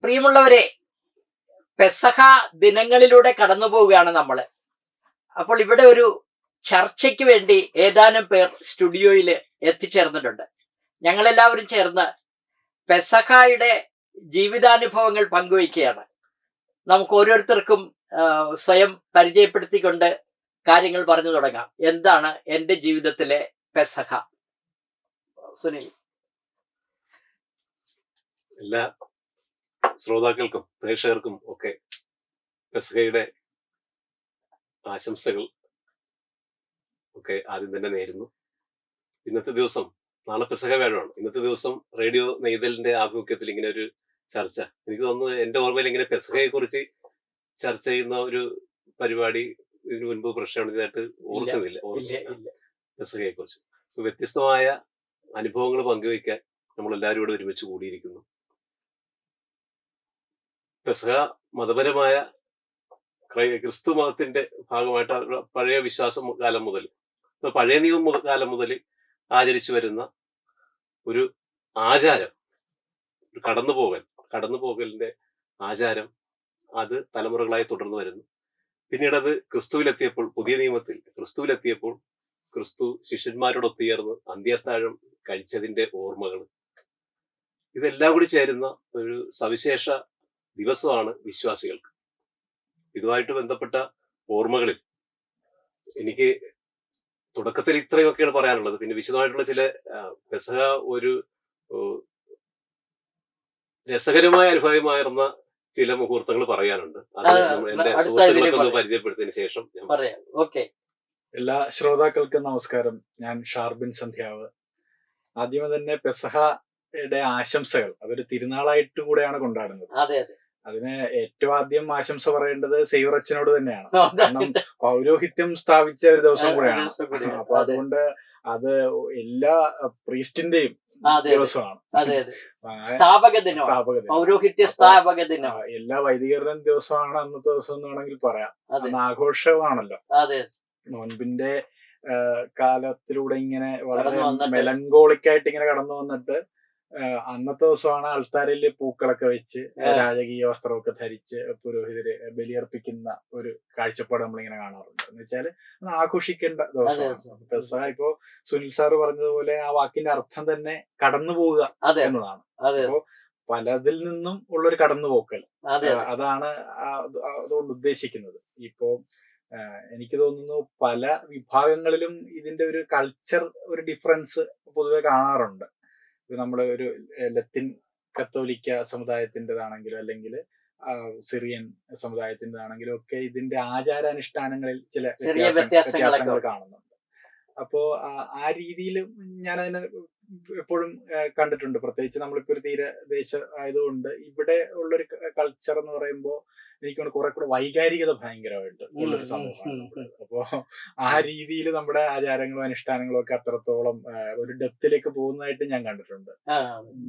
പ്രിയമുള്ളവരെ, പെസഹ ദിനങ്ങളിലൂടെ കടന്നു പോവുകയാണ് നമ്മൾ. അപ്പോൾ ഇവിടെ ഒരു ചർച്ചയ്ക്ക് വേണ്ടി ഏതാനും പേർ സ്റ്റുഡിയോയിൽ എത്തിച്ചേർന്നിട്ടുണ്ട്. ഞങ്ങളെല്ലാവരും ചേർന്ന് പെസഹായുടെ ജീവിതാനുഭവങ്ങൾ പങ്കുവയ്ക്കുകയാണ്. നമുക്ക് ഓരോരുത്തർക്കും സ്വയം പരിചയപ്പെടുത്തിക്കൊണ്ട് കാര്യങ്ങൾ പറഞ്ഞു തുടങ്ങാം. എന്താണ് എൻ്റെ ജീവിതത്തിലെ പെസഹ? സുനിൽ. എല്ലാ ശ്രോതാക്കൾക്കും പ്രേക്ഷകർക്കും ഒക്കെ പെസഹയുടെ ആശംസകൾ ഒക്കെ ആദ്യം തന്നെ നേരുന്നു. ഇന്നത്തെ ദിവസം, നാളെ പെസഹ വ്യാഴമാണ്. ഇന്നത്തെ ദിവസം റേഡിയോ നെയ്തലിന്റെ ആഭിമുഖ്യത്തിൽ ഇങ്ങനെ ഒരു ചർച്ച, എനിക്ക് തോന്നുന്നു എന്റെ ഓർമ്മയിൽ ഇങ്ങനെ പെസഹയെ കുറിച്ച് ചർച്ച ചെയ്യുന്ന ഒരു പരിപാടി ഇതിനു മുൻപ് പ്രക്ഷേപണത്തിനായിട്ട് ഓർക്കുന്നില്ല. പെസഹയെ കുറിച്ച് വ്യത്യസ്തമായ അനുഭവങ്ങൾ പങ്കുവയ്ക്കാൻ നമ്മളെല്ലാവരും ഇവിടെ ഒരുമിച്ച് കൂടിയിരിക്കുന്നു. പെസഹ മതപരമായ ക്രിസ്തു മതത്തിന്റെ ഭാഗമായിട്ട് പഴയ വിശ്വാസം കാലം മുതൽ, പഴയ നിയമ കാലം മുതൽ ആചരിച്ചു വരുന്ന ഒരു ആചാരം, ഒരു കടന്നുപോകലിന്റെ ആചാരം, അത് തലമുറകളായി തുടർന്നു വരുന്നു. പിന്നീട് അത് ക്രിസ്തുവിലെത്തിയപ്പോൾ, പുതിയ നിയമത്തിൽ ക്രിസ്തുവിലെത്തിയപ്പോൾ ക്രിസ്തു ശിഷ്യന്മാരോടൊത്തുയർന്ന് അന്ത്യത്താഴം കഴിച്ചതിന്റെ ഓർമ്മകൾ, ഇതെല്ലാം കൂടി ചേരുന്ന ഒരു സവിശേഷ ദിവസമാണ് വിശ്വാസികൾക്ക്. ഇതുമായിട്ട് ബന്ധപ്പെട്ട ഓർമ്മകളിൽ എനിക്ക് തുടക്കത്തിൽ ഇത്രയൊക്കെയാണ് പറയാനുള്ളത്. പിന്നെ വിശദമായിട്ടുള്ള ചില പെസഹ ഒരു രസകരമായ അനുഭവമായിരുന്ന ചില മുഹൂർത്തങ്ങൾ പറയാനുണ്ട്. അത് എന്റെ സുഹൃത്തുക്കൾക്കൊന്ന് പരിചയപ്പെടുത്തിയതിനു ശേഷം ഞാൻ പറയാം. എല്ലാ ശ്രോതാക്കൾക്കും നമസ്കാരം. ഞാൻ ഷാർബിൻ സന്ധ്യാവ്. ആദ്യമേ തന്നെ പെസഹയുടെ ആശംസകൾ. അതൊരു തിരുനാളായിട്ടും കൂടെയാണ് കൊണ്ടാടുന്നത്. അതിന് ഏറ്റവും ആദ്യം ആശംസ പറയേണ്ടത് സേവറച്ചനോട് തന്നെയാണ്. കാരണം പൗരോഹിത്യം സ്ഥാപിച്ച ഒരു ദിവസം കൂടെയാണ്. അപ്പൊ അതുകൊണ്ട് അത് എല്ലാ പ്രീസ്റ്റിന്റെയും ദിവസമാണ്. എല്ലാ വൈദികരുടെയും ദിവസമാണ് അന്നത്തെ ദിവസം എന്ന് വേണമെങ്കിൽ പറയാം. അന്ന് ആഘോഷമാണല്ലോ. നോൻപിന്റെ കാലത്തിലൂടെ ഇങ്ങനെ വളരെ മെലങ്കോളിക്കായിട്ട് ഇങ്ങനെ കടന്നു വന്നിട്ട് അന്നത്തെ ദിവസമാണ് അൾത്താരയില് പൂക്കളൊക്കെ വെച്ച് രാജകീയ വസ്ത്രമൊക്കെ ധരിച്ച് പുരോഹിതര് ബലിയർപ്പിക്കുന്ന ഒരു കാഴ്ചപ്പാട് നമ്മളിങ്ങനെ കാണാറുണ്ട്. എന്ന് വെച്ചാല് ആഘോഷിക്കേണ്ട ദിവസമാണ് പെസഹ. ഇപ്പോ സുനിൽ സാറ് പറഞ്ഞതുപോലെ ആ വാക്കിന്റെ അർത്ഥം തന്നെ കടന്നു പോവുക എന്നതാണ്. അപ്പോ പലതിൽ നിന്നും ഉള്ളൊരു കടന്നുപോക്കൽ, അതാണ് അതുകൊണ്ട് ഉദ്ദേശിക്കുന്നത്. ഇപ്പോ എനിക്ക് തോന്നുന്നു പല വിഭാഗങ്ങളിലും ഇതിന്റെ ഒരു കൾച്ചർ, ഒരു ഡിഫറൻസ് പൊതുവെ കാണാറുണ്ട്. നമ്മുടെ ഒരു ലത്തിൻ കത്തോലിക്ക സമുദായത്തിൻ്റെതാണെങ്കിലും അല്ലെങ്കിൽ സിറിയൻ സമുദായത്തിൻ്റെതാണെങ്കിലും ഒക്കെ ഇതിന്റെ ആചാരാനുഷ്ഠാനങ്ങളിൽ ചില വ്യത്യാസങ്ങൾ കാണുന്നുണ്ട്. അപ്പോ ആ രീതിയിൽ ഞാനതിനെ എപ്പോഴും കണ്ടിട്ടുണ്ട്. പ്രത്യേകിച്ച് നമ്മളിപ്പോ ഒരു തീരദേശ ആയതുകൊണ്ട് ഇവിടെ ഉള്ളൊരു കൾച്ചർ എന്ന് പറയുമ്പോൾ എനിക്ക് കുറെ കൂടെ വൈകാരികത ഭയങ്കരമായിട്ട് ഉള്ളൊരു സംഭവമാണ്. അപ്പോ ആ രീതിയിൽ നമ്മുടെ ആചാരങ്ങളും അനുഷ്ഠാനങ്ങളും ഒക്കെ അത്രത്തോളം ഒരു ഡെപ്തിലേക്ക് പോകുന്നതായിട്ട് ഞാൻ കണ്ടിട്ടുണ്ട്.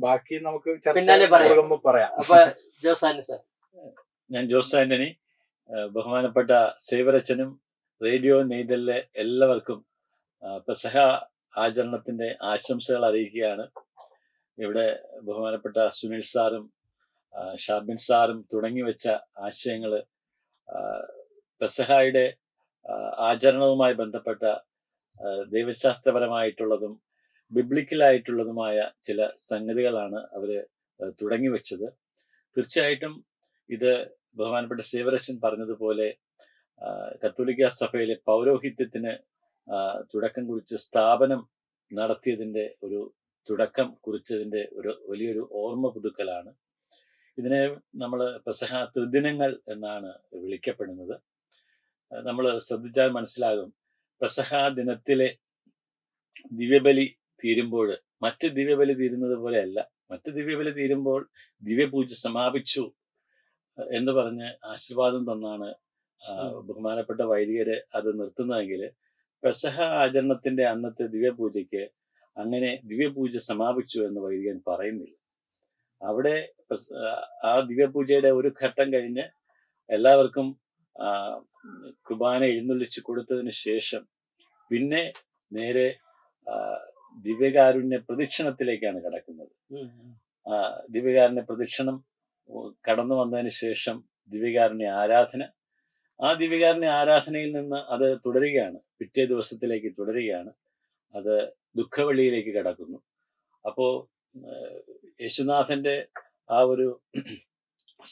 ബാക്കി നമുക്ക് ചർച്ച പറയാം. ഞാൻ ജോസ് ആന്റണി. ബഹുമാനപ്പെട്ട സേവറച്ചനും റേഡിയോ നെയ്തലിലെ എല്ലാവർക്കും പെസഹ ആചരണത്തിന്റെ ആശംസകൾ അറിയിക്കുകയാണ്. ഇവിടെ ബഹുമാനപ്പെട്ട സുനിൽ സാറും ഷാർബിൻ സാറും തുടങ്ങി വെച്ച ആശയങ്ങള് പെസഹായുടെ ആചരണവുമായി ബന്ധപ്പെട്ട ദൈവശാസ്ത്രപരമായിട്ടുള്ളതും ബിബ്ലിക്കലായിട്ടുള്ളതുമായ ചില സംഗതികളാണ് അവര് തുടങ്ങി വെച്ചത്. തീർച്ചയായിട്ടും ഇത് ബഹുമാനപ്പെട്ട സേവറച്ചൻ പറഞ്ഞതുപോലെ കത്തോലിക്ക സഭയിലെ പൗരോഹിത്യത്തിന് തുടക്കം കുറിച്ച് സ്ഥാപനം നടത്തിയതിന്റെ ഒരു തുടക്കം കുറിച്ചതിന്റെ ഒരു വലിയൊരു ഓർമ്മ പുതുക്കലാണ്. ഇതിനെ നമ്മൾ പെസഹ ത്രിദിനങ്ങൾ എന്നാണ് വിളിക്കപ്പെടുന്നത്. നമ്മൾ ശ്രദ്ധിച്ചാൽ മനസ്സിലാകും, പെസഹ ദിനത്തിലെ ദിവ്യബലി തീരുമ്പോൾ മറ്റ് ദിവ്യബലി തീരുന്നത് പോലെയല്ല. മറ്റ് ദിവ്യബലി തീരുമ്പോൾ ദിവ്യപൂജ സമാപിച്ചു എന്ന് പറഞ്ഞ് ആശീർവാദം തന്നാണ് ബഹുമാനപ്പെട്ട വൈദികര് അത് നിർത്തുന്നതെങ്കിൽ, പെസഹ ആചരണത്തിന്റെ അന്നത്തെ ദിവ്യപൂജയ്ക്ക് അങ്ങനെ ദിവ്യപൂജ സമാപിച്ചു എന്ന് വൈദികൻ പറയുന്നില്ല. അവിടെ ആ ദിവ്യപൂജയുടെ ഒരു ഘട്ടം കഴിഞ്ഞ് എല്ലാവർക്കും കുർബാന എഴുന്നള്ളിച്ച് കൊടുത്തതിന് ശേഷം പിന്നെ നേരെ ദിവ്യകാരുണ്യ പ്രദക്ഷിണത്തിലേക്കാണ് കടക്കുന്നത്. ദിവ്യകാരുണ്യ പ്രദക്ഷിണം കടന്നു വന്നതിന് ശേഷം ദിവ്യകാരുണ്യ ആരാധന, ആ ദിവ്യകാരുണ്യ ആരാധനയിൽ നിന്ന് അത് തുടരുകയാണ്, പിറ്റേ ദിവസത്തിലേക്ക് തുടരുകയാണ്, അത് ദുഃഖവെള്ളിയിലേക്ക് കടക്കുന്നു. അപ്പോൾ യേശുനാഥന്റെ ആ ഒരു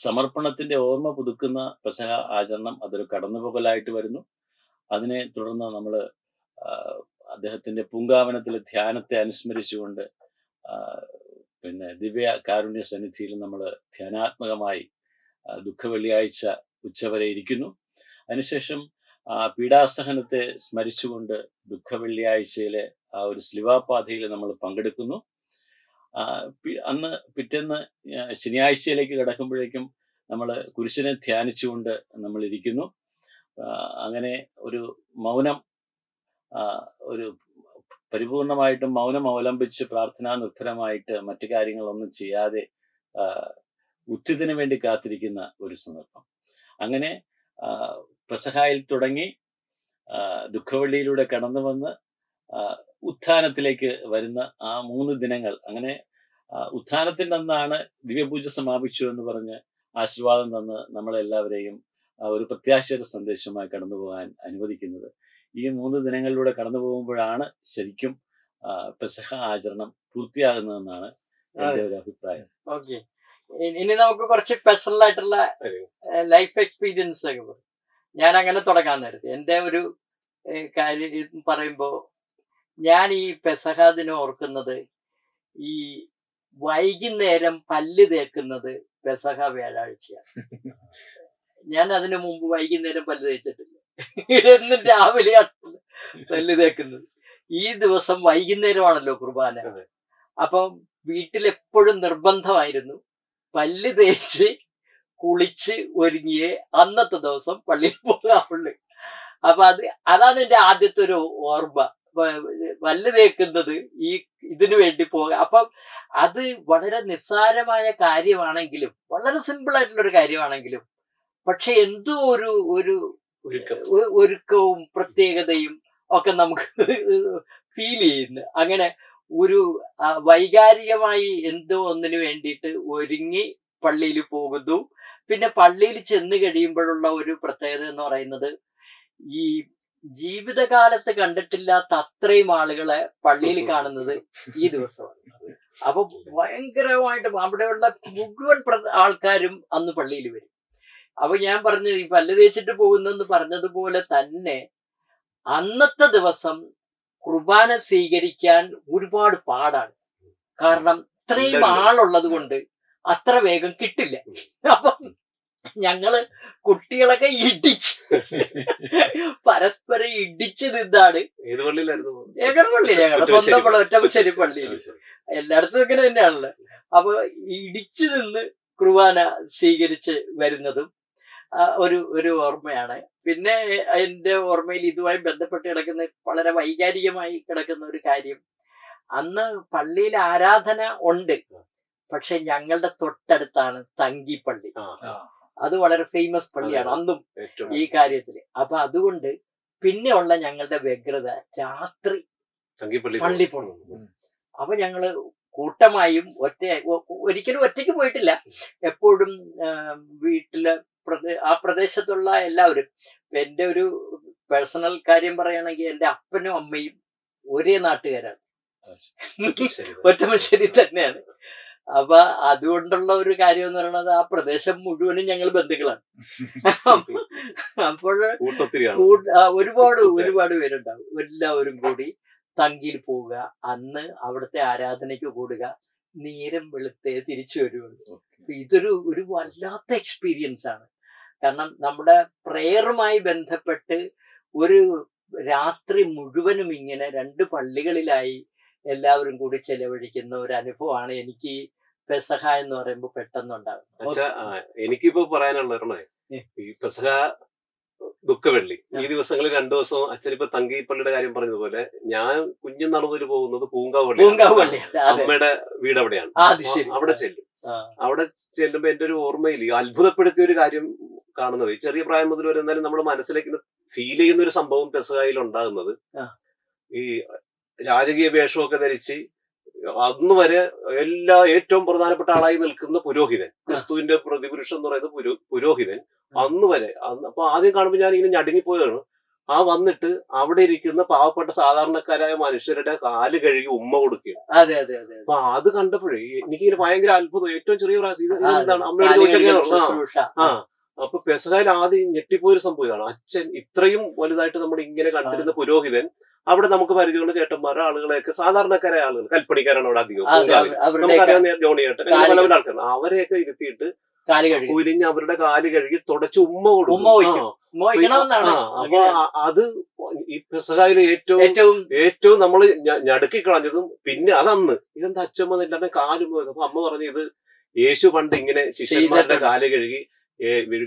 സമർപ്പണത്തിന്റെ ഓർമ്മ പുതുക്കുന്ന പെസഹ ആചരണം അതൊരു കടന്നുപോകലായിട്ട് വരുന്നു. അതിനെ തുടർന്ന് നമ്മൾ അദ്ദേഹത്തിന്റെ പൂങ്കാവനത്തിലെ ധ്യാനത്തെ അനുസ്മരിച്ചുകൊണ്ട് പിന്നെ ദിവ്യ കാരുണ്യ സന്നിധിയിൽ നമ്മൾ ധ്യാനാത്മകമായി ദുഃഖവെള്ളിയാഴ്ച ഉച്ചവരെ ഇരിക്കുന്നു. അതിനുശേഷം പീഡാസഹനത്തെ സ്മരിച്ചുകൊണ്ട് ദുഃഖവെള്ളിയാഴ്ചയിലെ ആ ഒരു സ്ലിവാപാതയിൽ നമ്മൾ പങ്കെടുക്കുന്നു. അന്ന് പിറ്റേന്ന് ശനിയാഴ്ചയിലേക്ക് കടക്കുമ്പോഴേക്കും നമ്മൾ കുരിശിനെ ധ്യാനിച്ചുകൊണ്ട് നമ്മൾ ഇരിക്കുന്നു. അങ്ങനെ ഒരു മൗനം, ഒരു പരിപൂർണമായിട്ടും മൗനം അവലംബിച്ച് പ്രാർത്ഥനാ നിർഭരമായിട്ട് മറ്റു കാര്യങ്ങളൊന്നും ചെയ്യാതെ ഉത്തിതിന് വേണ്ടി കാത്തിരിക്കുന്ന ഒരു സന്ദർഭം. അങ്ങനെ പെസഹായിൽ തുടങ്ങി ദുഃഖവെള്ളിയിലൂടെ കടന്നു വന്ന് ഉത്ഥാനത്തിലേക്ക് വരുന്ന ആ 3 ദിനങ്ങൾ, അങ്ങനെ ഉത്ഥാനത്തിൻ്റെ അന്നാണ് ദിവ്യപൂജ സമാപിച്ചു എന്ന് പറഞ്ഞ് ആശീർവാദം തന്ന് നമ്മളെല്ലാവരെയും ഒരു പ്രത്യാശയുടെ സന്ദേശമായി കടന്നു പോകാൻ അനുവദിക്കുന്നത്. ഈ 3 ദിനങ്ങളിലൂടെ കടന്നു പോകുമ്പോഴാണ് ശരിക്കും പെസഹ ആചരണം പൂർത്തിയാകുന്നതെന്നാണ് എൻ്റെ ഒരു അഭിപ്രായം. ഓക്കെ, ഇനി നമുക്ക് കുറച്ച് പേഴ്സണൽ ആയിട്ടുള്ള ലൈഫ് എക്സ്പീരിയൻസ് ഒക്കെ പറയും. ഞാൻ അങ്ങനെ തുടങ്ങാൻ നേരത്തെ എൻ്റെ ഒരു കാര്യം പറയുമ്പോ, ഞാൻ ഈ പെസഹ ദിനം ഓർക്കുന്നത് ഈ വൈകുന്നേരം പല്ല് തേക്കുന്നത് പെസഹ വ്യാഴാഴ്ചയാണ്. ഞാൻ അതിനു മുമ്പ് വൈകുന്നേരം പല്ല് തേച്ചിട്ടില്ല. എന്നും രാവിലെ പല്ല് തേക്കുന്നത്. ഈ ദിവസം വൈകുന്നേരമാണല്ലോ കുർബാന. അപ്പം വീട്ടിലെപ്പോഴും നിർബന്ധമായിരുന്നു പല്ല് തേച്ച് കുളിച്ച് ഒരുങ്ങിയേ അന്നത്തെ ദിവസം പള്ളിയിൽ പോകാറുള്ളൂ. അപ്പൊ അതാണ് എൻ്റെ ആദ്യത്തെ ഒരു ഓർമ്മ. പല്ല് തേക്കുന്നത് ഇതിനു വേണ്ടി പോകാം. അപ്പം അത് വളരെ നിസ്സാരമായ കാര്യമാണെങ്കിലും, വളരെ സിമ്പിൾ ആയിട്ടുള്ള ഒരു കാര്യമാണെങ്കിലും, പക്ഷെ എന്തോ ഒരു ഒരുക്കവും പ്രത്യേകതയും ഒക്കെ നമുക്ക് ഫീൽ ചെയ്യുന്നു. അങ്ങനെ ഒരു വൈകാരികമായി എന്തോ ഒന്നിനു വേണ്ടിയിട്ട് ഒരുങ്ങി പള്ളിയിൽ പോകുന്നു. പിന്നെ പള്ളിയിൽ ചെന്ന് കഴിയുമ്പോഴുള്ള ഒരു പ്രത്യേകത എന്ന് പറയുന്നത്, ഈ ജീവിതകാലത്ത് കണ്ടിട്ടില്ലാത്ത അത്രയും ആളുകളെ പള്ളിയിൽ കാണുന്നത് ഈ ദിവസമാണ്. അപ്പൊ ഭയങ്കരമായിട്ട് അവിടെയുള്ള മുഴുവൻ ആൾക്കാരും അന്ന് പള്ളിയിൽ വരും. അപ്പൊ ഞാൻ പറഞ്ഞു, ഈ പല്ല് തേച്ചിട്ട് പോകുന്നെന്ന് പറഞ്ഞതുപോലെ തന്നെ അന്നത്തെ ദിവസം കുർബാന സ്വീകരിക്കാൻ ഒരുപാട് പാടാണ്. കാരണം ഇത്രയും ആളുള്ളത് കൊണ്ട് അത്ര വേഗം കിട്ടില്ല. അപ്പം ഞങ്ങള് കുട്ടികളൊക്കെ പരസ്പരം ഇടിച്ചു നിന്നാണ്. ഞങ്ങളുടെ പള്ളി, ഞങ്ങളുടെ സ്വന്തം ഒറ്റമശ്ശേരി പള്ളിയിൽ എല്ലായിടത്തും ഇങ്ങനെ തന്നെയാണല്ലോ. അപ്പൊ ഇടിച്ചു നിന്ന് കുർബാന സ്വീകരിച്ച് വരുന്നതും ഒരു ഓർമ്മയാണ്. പിന്നെ എന്റെ ഓർമ്മയിൽ ഇതുമായി ബന്ധപ്പെട്ട് കിടക്കുന്ന വളരെ വൈകാരികമായി കിടക്കുന്ന ഒരു കാര്യം, അന്ന് പള്ളിയിൽ ആരാധന ഉണ്ട്, പക്ഷെ ഞങ്ങളുടെ തൊട്ടടുത്താണ് തങ്കിപ്പള്ളി. അത് വളരെ ഫേമസ് പള്ളിയാണ് അന്നും ഈ കാര്യത്തില്. അപ്പൊ അതുകൊണ്ട് പിന്നെ ഉള്ള ഞങ്ങളുടെ വ്യഗ്രത രാത്രി പള്ളി പോകണം. അപ്പൊ ഞങ്ങള് കൂട്ടമായും ഒരിക്കലും ഒറ്റയ്ക്ക് പോയിട്ടില്ല. എപ്പോഴും വീട്ടില് ആ പ്രദേശത്തുള്ള എല്ലാവരും, എന്റെ ഒരു പേഴ്സണൽ കാര്യം പറയുകയാണെങ്കിൽ എന്റെ അപ്പനും അമ്മയും ഒരേ നാട്ടുകാരാണ്, ഒറ്റമശ്ശേരി തന്നെയാണ്. അപ്പൊ അതുകൊണ്ടുള്ള ഒരു കാര്യം എന്ന് പറയുന്നത്, ആ പ്രദേശം മുഴുവനും ഞങ്ങൾ ബന്ധുക്കളാണ്. അപ്പോൾ ഒരുപാട് പേരുണ്ടാവും. എല്ലാവരും കൂടി തങ്കിയിൽ പോവുക, അന്ന് അവിടുത്തെ ആരാധനയ്ക്ക് കൂടുക, നേരം വെളുത്തേ തിരിച്ചു വരുള്ളൂ. ഇതൊരു വല്ലാത്ത എക്സ്പീരിയൻസ് ആണ്. കാരണം നമ്മുടെ പ്രേയറുമായി ബന്ധപ്പെട്ട് ഒരു രാത്രി മുഴുവനും ഇങ്ങനെ 2 പള്ളികളിലായി എല്ലാവരും കൂടി ചെലവഴിക്കുന്ന ഒരു അനുഭവമാണ് എനിക്ക് പെസഹ എന്ന് പറയുമ്പോൾ പെട്ടെന്നുണ്ടാകും. എനിക്കിപ്പോ പറയാനുള്ള ഈ പെസഹ ദുഃഖവെള്ളി ഈ ദിവസങ്ങളിൽ 2 ദിവസവും അച്ഛനിപ്പോ തങ്കിപ്പള്ളിയുടെ കാര്യം പറഞ്ഞതുപോലെ, ഞാൻ കുഞ്ഞുനാളുമുതൽ പോകുന്നത് പൂങ്കാവ് പള്ളി, അമ്മയുടെ വീട് അവിടെയാണ്. അവിടെ ചെല്ലും. അവിടെ ചെല്ലുമ്പോ എന്റെ ഒരു ഓർമ്മയിൽ അത്ഭുതപ്പെടുത്തിയ ഒരു കാര്യം കാണുന്നത്, ഈ ചെറിയ പ്രായം മുതൽ വരെ എന്നാലും നമ്മുടെ മനസ്സിലേക്ക് ഫീൽ ചെയ്യുന്ന ഒരു സംഭവം പെസഹായിൽ ഉണ്ടാകുന്നത്, ഈ രാജകീയ വേഷമൊക്കെ ധരിച്ച് അന്ന് വരെ ഏറ്റവും പ്രധാനപ്പെട്ട ആളായി നിൽക്കുന്ന പുരോഹിതൻ, ക്രിസ്തുവിന്റെ പ്രതിപുരുഷൻ എന്ന് പറയുന്നത് പുരോഹിതൻ അന്ന് വരെ. അപ്പൊ ആദ്യം കാണുമ്പോൾ ഞാൻ ഇങ്ങനെ ഞടുങ്ങിപ്പോയതാണ്. ആ വന്നിട്ട് അവിടെ ഇരിക്കുന്ന പാവപ്പെട്ട സാധാരണക്കാരായ മനുഷ്യരുടെ കാല് കഴുകി ഉമ്മ കൊടുക്കുകയാണ്. അപ്പൊ അത് കണ്ടപ്പോഴേ എനിക്കിങ്ങനെ ഭയങ്കര അത്ഭുതം. ഏറ്റവും ചെറിയ എന്താണ് അമ്മയോട് ചോദിച്ചാൽ അപ്പൊ പെസഹായിൽ ആദ്യം ഞെട്ടിപ്പോയൊരു സംഭവം ഇതാണ്. അച്ഛൻ ഇത്രയും വലുതായിട്ട് നമ്മൾ ഇങ്ങനെ കണ്ടിരുന്ന പുരോഹിതൻ അവിടെ നമുക്ക് പരിചയമുള്ള ചേട്ടന്മാരുടെ ആളുകളെയൊക്കെ സാധാരണക്കാരായ ആളുകൾ, കൽപ്പണിക്കാരാണ് അവിടെ അധികം, നമുക്കറിയാവുന്ന ജോണിയേട്ടൻ, പല പല ആൾക്കാർ, അവരെയൊക്കെ ഇരുത്തിയിട്ട് കുലിഞ്ഞ് അവരുടെ കാല് കഴുകി തുടച്ച് ഉമ്മ കൊടുക്കും. അപ്പൊ അത് ഈ പെസഹായിലെ ഏറ്റവും നമ്മൾ ഞടുക്കി കളഞ്ഞതും പിന്നെ അതന്ന് ഇതെന്താ അച്ഛമ്മ ഇല്ലാതെ കാലും. അപ്പൊ അമ്മ പറഞ്ഞു ഇത് യേശു പണ്ട് ഇങ്ങനെ ശിഷ്യന്മാരുടെ കാല് കഴുകി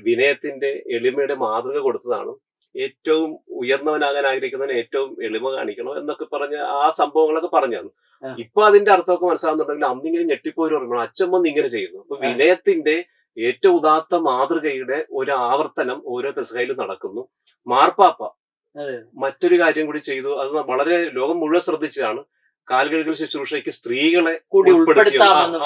വിനയത്തിന്റെ എളിമയുടെ മാതൃക കൊടുത്തതാണ്. ഏറ്റവും ഉയർന്നവനാകാൻ ആഗ്രഹിക്കുന്നതിന് ഏറ്റവും എളിമ കാണിക്കണം എന്നൊക്കെ പറഞ്ഞ ആ സംഭവങ്ങളൊക്കെ പറഞ്ഞു തന്നു. ഇപ്പൊ അതിന്റെ അർത്ഥമൊക്കെ മനസ്സിലാകുന്നുണ്ടെങ്കിൽ അന്നിങ്ങനെ ഞെട്ടിപ്പോയി ഓർമ്മ അച്ഛമ്മ ഇങ്ങനെ ചെയ്യുന്നു. അപ്പൊ വിനയത്തിന്റെ ഏറ്റവും ഉദാത്ത മാതൃകയുടെ ഒരു ആവർത്തനം ഓരോ പെസഹയിൽ നടക്കുന്നു. മാർപ്പാപ്പ മറ്റൊരു കാര്യം കൂടി ചെയ്തു. അത് വളരെ ലോകം മുഴുവൻ ശ്രദ്ധിച്ചതാണ്. കാൽകഴുകൽ ശുശ്രൂഷയ്ക്ക് സ്ത്രീകളെ കൂടി ഉൾപ്പെടുത്താമെന്ന്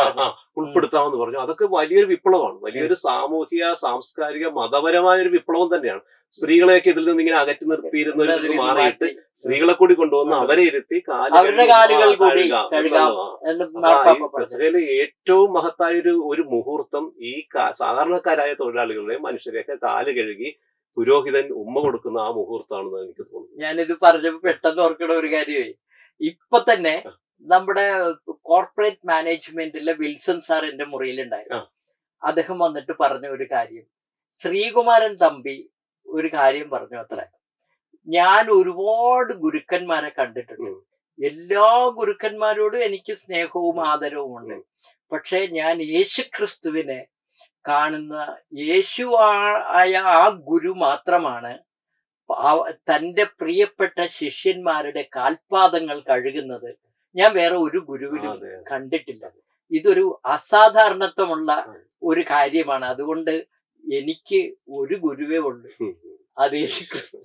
പറഞ്ഞു. അതൊക്കെ വലിയൊരു വിപ്ലവമാണ്. വലിയൊരു സാമൂഹിക, സാംസ്കാരിക, മതപരമായ ഒരു വിപ്ലവം തന്നെയാണ്. സ്ത്രീകളെയൊക്കെ ഇതിൽ നിന്ന് ഇങ്ങനെ അകറ്റി നിർത്തിയിരുന്നവരിൽ മാറിയിട്ട് സ്ത്രീകളെ കൂടി കൊണ്ടുവന്ന് അവരെ ഇരുത്തി പെസഹയിലെ ഏറ്റവും മഹത്തായ ഒരു മുഹൂർത്തം ഈ സാധാരണക്കാരായ തൊഴിലാളികളുടെ മനുഷ്യരെയൊക്കെ കാല് കഴുകി പുരോഹിതൻ ഉമ്മ കൊടുക്കുന്ന ആ മുഹൂർത്തമാണെന്ന് എനിക്ക് തോന്നുന്നു. ഞാനിത് പറഞ്ഞപ്പോ പെട്ടെന്ന് ഓർക്കണ ഒരു കാര്യമായി. ഇപ്പൊ തന്നെ നമ്മുടെ കോർപ്പറേറ്റ് മാനേജ്മെന്റിലെ വിൽസൺ സാർ എന്റെ മുറിയിലുണ്ടായിരുന്നു. അദ്ദേഹം വന്നിട്ട് പറഞ്ഞ ഒരു കാര്യം, ശ്രീകുമാരൻ തമ്പി ഒരു കാര്യം പറഞ്ഞു അത്ര. ഞാൻ ഒരുപാട് ഗുരുക്കന്മാരെ കണ്ടിട്ടുണ്ട്. എല്ലാ ഗുരുക്കന്മാരോടും എനിക്ക് സ്നേഹവും ആദരവും ഉണ്ട്. പക്ഷെ ഞാൻ യേശുക്രിസ്തുവിനെ കാണുന്ന യേശു ആയ ആ ഗുരു മാത്രമാണ് തന്റെ പ്രിയപ്പെട്ട ശിഷ്യന്മാരുടെ കാൽപാദങ്ങൾ കഴുകുന്നത്. ഞാൻ വേറെ ഒരു ഗുരുവിനും കണ്ടിട്ടില്ല. ഇതൊരു അസാധാരണത്വമുള്ള ഒരു കാര്യമാണ്. അതുകൊണ്ട് എനിക്ക് ഒരു ഗുരുവേ ഉള്ളൂ, അത് യേശുക്രിസ്തു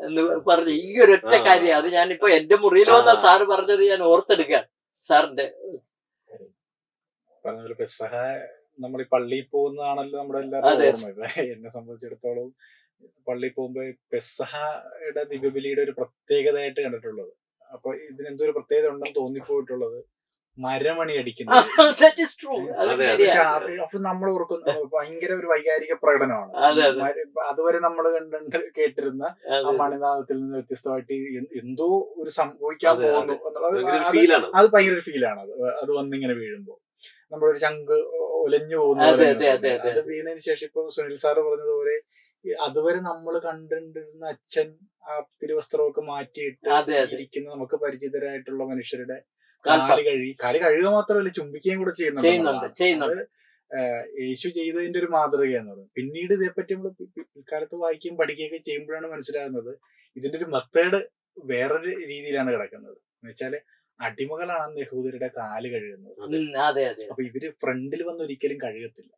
എന്ന് പറഞ്ഞ ഈ ഒരൊറ്റ കാര്യം. അത് ഞാനിപ്പോ എന്റെ മുറിയിൽ വന്ന സാറ് പറഞ്ഞത് ഞാൻ ഓർത്തെടുക്കാൻ സാറിന്റെ പെസഹ നമ്മൾ ഈ പള്ളിയിൽ പോകുന്നതാണല്ലോ നമ്മുടെ എല്ലാവരും ഓർമ്മ. എന്നെ സംബന്ധിച്ചിടത്തോളം പള്ളിയിൽ പോകുമ്പോ പെസഹയുടെ ദിവ്യബലിയുടെ ഒരു പ്രത്യേകതയായിട്ട് കണ്ടിട്ടുള്ളത്, അപ്പൊ ഇതിനെന്തോ ഒരു പ്രത്യേകത ഉണ്ടെന്ന് തോന്നിപ്പോയിട്ടുള്ളത് മരമണി അടിക്കുന്നത്. അപ്പൊ നമ്മൾ ഓർക്കുന്നു ഭയങ്കര ഒരു വൈകാരിക പ്രകടനമാണ്. അതുവരെ നമ്മൾ കേട്ടിരുന്ന ആ മണിനാഥത്തിൽ നിന്ന് വ്യത്യസ്തമായിട്ട് എന്തോ ഒരു സംഭവിക്കാൻ പോകുന്നു എന്നുള്ളത് അത് ഭയങ്കര ഒരു ഫീലാണ്. അത് വന്നിങ്ങനെ വീഴുമ്പോ നമ്മളൊരു ചങ്ക് ഒലഞ്ഞു പോകുന്നത്. അത് വീണതിന് ശേഷം ഇപ്പൊ സുനിൽ സാറ് പറഞ്ഞതുപോലെ അതുവരെ നമ്മൾ കണ്ടിരുന്ന അച്ഛൻ ആ തിരുവസ്ത്രമൊക്കെ മാറ്റിയിട്ട് ഇരിക്കുന്ന നമുക്ക് പരിചിതരായിട്ടുള്ള മനുഷ്യരുടെ കാല് കഴുകുക മാത്രമല്ല ചുംബിക്കുകയും കൂടെ ചെയ്യുന്നുണ്ട്. യേശു ചെയ്തതിന്റെ ഒരു മാതൃക എന്നത്. പിന്നീട് ഇതേപ്പറ്റി നമ്മൾ പിൽക്കാലത്ത് വായിക്കുകയും പഠിക്കുകയൊക്കെ ചെയ്യുമ്പോഴാണ് മനസ്സിലാകുന്നത് ഇതിന്റെ ഒരു മെത്തേഡ് വേറൊരു രീതിയിലാണ് കിടക്കുന്നത്. എന്ന് വെച്ചാല് അടിമകളാണ് യഹൂദരുടെ കാല് കഴുകുന്നത്. അപ്പൊ ഇവര് ഫ്രണ്ടിൽ വന്ന് ഒരിക്കലും കഴുകത്തില്ല.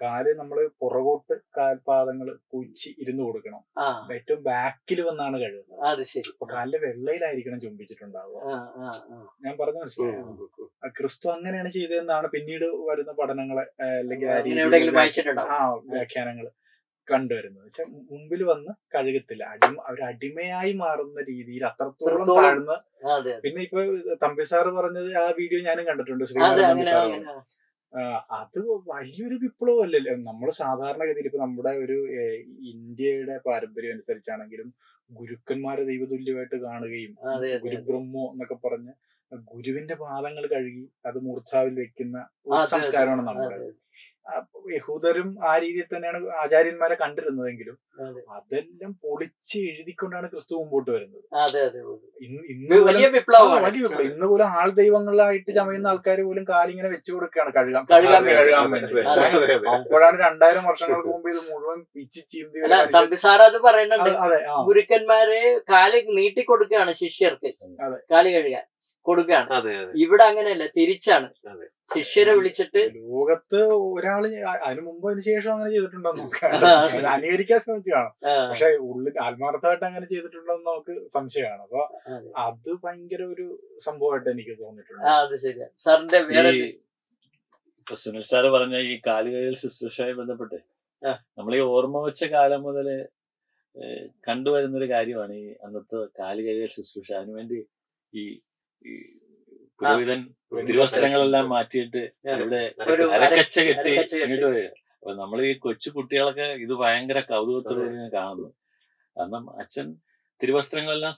കാല് നമ്മള് പുറകോട്ട് കാൽപാദങ്ങൾ കുഴിച്ച് ഇരുന്ന് കൊടുക്കണം. ഏറ്റവും ബാക്കിൽ വന്നാണ് കഴുകുന്നത്. അപ്പൊ കാലിന്റെ വെള്ളയിലായിരിക്കണം ചുംബിച്ചിട്ടുണ്ടാവുക. ഞാൻ പറഞ്ഞു മനസ്സിലായോ? ക്രിസ്തു അങ്ങനെയാണ് ചെയ്തതെന്നാണ് പിന്നീട് വരുന്ന പഠനങ്ങളെ അല്ലെങ്കിൽ വ്യാഖ്യാനങ്ങൾ കണ്ടുവരുന്നത്. വെച്ചാൽ മുമ്പിൽ വന്ന് കഴുകത്തില്ല. അവരടിമയായി മാറുന്ന രീതിയിൽ അത്രത്തോളം താഴ്ന്ന്. പിന്നെ ഇപ്പൊ തമ്പി സാറ് പറഞ്ഞത് ആ വീഡിയോ ഞാനും കണ്ടിട്ടുണ്ട്. ശ്രീനാഥ് തമ്പി സാറ് അത് വലിയൊരു വിപ്ലവം അല്ലല്ലോ. നമ്മൾ സാധാരണഗതിയിൽ ഇപ്പൊ നമ്മുടെ ഒരു ഇന്ത്യയുടെ പാരമ്പര്യം അനുസരിച്ചാണെങ്കിലും ഗുരുക്കന്മാരെ ദൈവതുല്യമായിട്ട് കാണുകയും ഗുരുബ്രഹ്മോ എന്നൊക്കെ പറഞ്ഞ് ഗുരുവിന്റെ പാദങ്ങൾ കഴുകി അത് മൂർച്ഛാവിൽ വെക്കുന്ന ഒരു സംസ്കാരമാണ് നമ്മുടെ. യഹൂദരും ആ രീതിയിൽ തന്നെയാണ് ആചാര്യന്മാരെ കണ്ടിരുന്നതെങ്കിലും അതെല്ലാം പൊളിച്ച് എഴുതിക്കൊണ്ടാണ് ക്രിസ്തു മുമ്പോട്ട് വരുന്നത്. വലിയ വിപ്ലവം. ഇന്ന് പോലും ആൾ ദൈവങ്ങളായിട്ട് ചമയുന്ന ആൾക്കാർ പോലും കാലിങ്ങനെ വെച്ചു കൊടുക്കുകയാണ് കഴുകാൻ വേണ്ടി. അപ്പോഴാണ് 2000 വർഷങ്ങൾക്ക് മുമ്പ് ഇത് മുഴുവൻ പിച്ചി ചീന്തി. തമ്പി സാർ അത് പറയുന്നുണ്ട്, ഗുരുക്കന്മാര് കാല് നീട്ടിക്കൊടുക്കുകയാണ് ശിഷ്യർക്ക് കാല് കഴുകാൻ. കൊടുക്കുകയാണ്. അതെ അതെ ഇവിടെ അങ്ങനെയല്ല, തിരിച്ചാണ്. അതെ. ശിഷ്യരെ വിളിച്ചിട്ട് ലോകത്ത് ഒരാള് അതിനു മുമ്പ് അതിന് ശേഷം അങ്ങനെ ചെയ്തിട്ടുണ്ടോ നോക്കാം. അനുകരിക്കാൻ ശ്രമിച്ചു കാണും, പക്ഷെ ഉള്ളിൽ ആത്മാർത്ഥമായിട്ട് അങ്ങനെ ചെയ്തിട്ടുണ്ടോ എന്ന് നമുക്ക് സംശയമാണ്. അപ്പൊ അത് ഭയങ്കര ഒരു സംഭവമായിട്ട് എനിക്ക് തോന്നിയിട്ടുണ്ട്. അത് ശരിയാ. സാറിന്റെ വേറെ ഇപ്പൊ സുനിൽ സാറ് പറഞ്ഞ ഈ കാലുകൈകൾ ശുശ്രൂഷയുമായി ബന്ധപ്പെട്ട് നമ്മൾ ഈ ഓർമ്മ വെച്ച കാലം മുതല് കണ്ടുവരുന്നൊരു കാര്യമാണ് ഈ അന്നത്തെ കാലുകൈകൾ ശുശ്രൂഷ. അതിനുവേണ്ടി ഈ പുരോഹിതൻ തിരുവസ്ത്രങ്ങളെല്ലാം മാറ്റിയിട്ട് ഇവിടെ അരക്കച്ച കെട്ടി ഇങ്ങോട്ട് വരിക. അപ്പൊ നമ്മൾ ഈ കൊച്ചു കുട്ടികളൊക്കെ ഇത് ഭയങ്കര കൗതുകത്തോടെ കാണുന്നു. കാരണം അച്ഛൻ തിരുവസ്ത്രങ്ങളെല്ലാം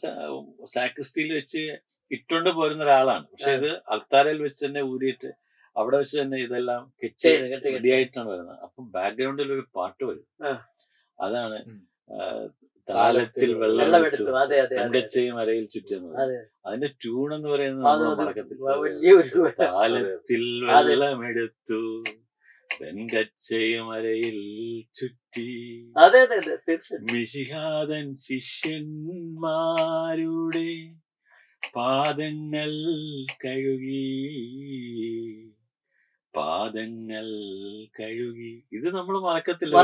സാക്രിസ്റ്റിയിൽ വെച്ച് ഇട്ടുകൊണ്ട് പോരുന്ന ഒരാളാണ്. പക്ഷെ ഇത് അൾത്താരയിൽ വെച്ച് തന്നെ ഊരിയിട്ട് അവിടെ വെച്ച് തന്നെ ഇതെല്ലാം കെട്ടി റെഡിയായിട്ടാണ് വരുന്നത്. അപ്പം ബാക്ക്ഗ്രൗണ്ടിൽ ഒരു പാട്ട് വരും. അതാണ് താലത്തിൽ വെള്ളമെടുത്തു തങ്കച്ചയും അരയിൽ ചുറ്റുന്നത്. അതിന്റെ ട്യൂൺ എന്ന് പറയുന്നത് മറക്കത്തില്ല. താലത്തിൽ വെള്ളമെടുത്തു തങ്കച്ചയും അരയിൽ ചുറ്റി മിശിഹാതൻ ശിഷ്യന്മാരുടെ പാദങ്ങൾ കഴുകി പാദങ്ങൾ കഴുകി. ഇത് നമ്മൾ മറക്കത്തില്ല.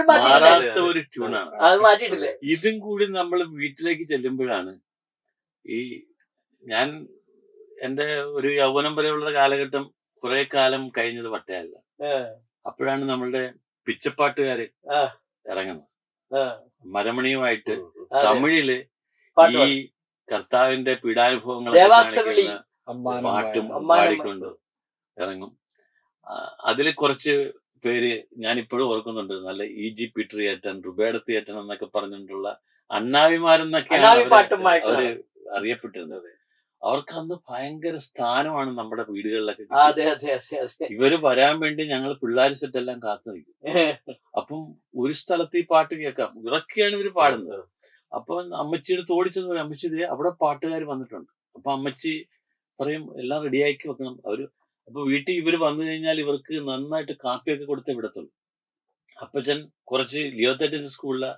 മാറാത്ത ഒരു ട്യൂണാണ്. ഇതും കൂടി നമ്മൾ വീട്ടിലേക്ക് ചെല്ലുമ്പോഴാണ് ഞാൻ എന്റെ ഒരു യൗവനം വരെയുള്ള കാലഘട്ടം കുറെ കാലം കഴിഞ്ഞത് പട്ടയല്ല. അപ്പോഴാണ് നമ്മളുടെ പിച്ചപ്പാട്ടുകാര് ഇറങ്ങുന്നത്. മരമണിയുമായിട്ട് തമിഴില് ഈ കർത്താവിന്റെ പീഡാനുഭവങ്ങളെ പാട്ടും പാടിക്കൊണ്ട് ഇറങ്ങും. അതില് കുറച്ച് പേര് ഞാൻ ഇപ്പോഴും ഓർക്കുന്നുണ്ട്. നല്ല E.G. പീറ്ററിയേറ്റൻ, റുബേഡ തിയേറ്റൻ എന്നൊക്കെ പറഞ്ഞിട്ടുള്ള അണ്ണാവിമാരെന്നൊക്കെയാണ് അവര് അറിയപ്പെട്ടിരുന്നത്. അവർക്ക് അന്ന് ഭയങ്കര സ്ഥാനമാണ് നമ്മുടെ വീടുകളിലൊക്കെ. ഇവര് വരാൻ വേണ്ടി ഞങ്ങൾ പിള്ളേർ സെറ്റെല്ലാം കാത്തു നിൽക്കും. അപ്പം ഒരു സ്ഥലത്ത് ഈ പാട്ട് കേൾക്കാം, ഇറക്കിയാണ് ഇവര് പാടുന്നത്. അപ്പൊ അമ്മച്ചിയുടെ തോടിച്ചെന്ന് പറയും, അമ്മച്ചി അവിടെ പാട്ടുകാർ വന്നിട്ടുണ്ട്. അപ്പൊ അമ്മച്ചി പറയും എല്ലാം റെഡിയാക്കി വെക്കണം. അപ്പൊ വീട്ടിൽ ഇവര് വന്നു കഴിഞ്ഞാൽ ഇവർക്ക് നന്നായിട്ട് കാപ്പിയൊക്കെ കൊടുത്തേ വിടത്തുള്ളൂ. അപ്പച്ചൻ കുറച്ച് ലിയോ തെറ്റിന്റെ സ്കൂളില്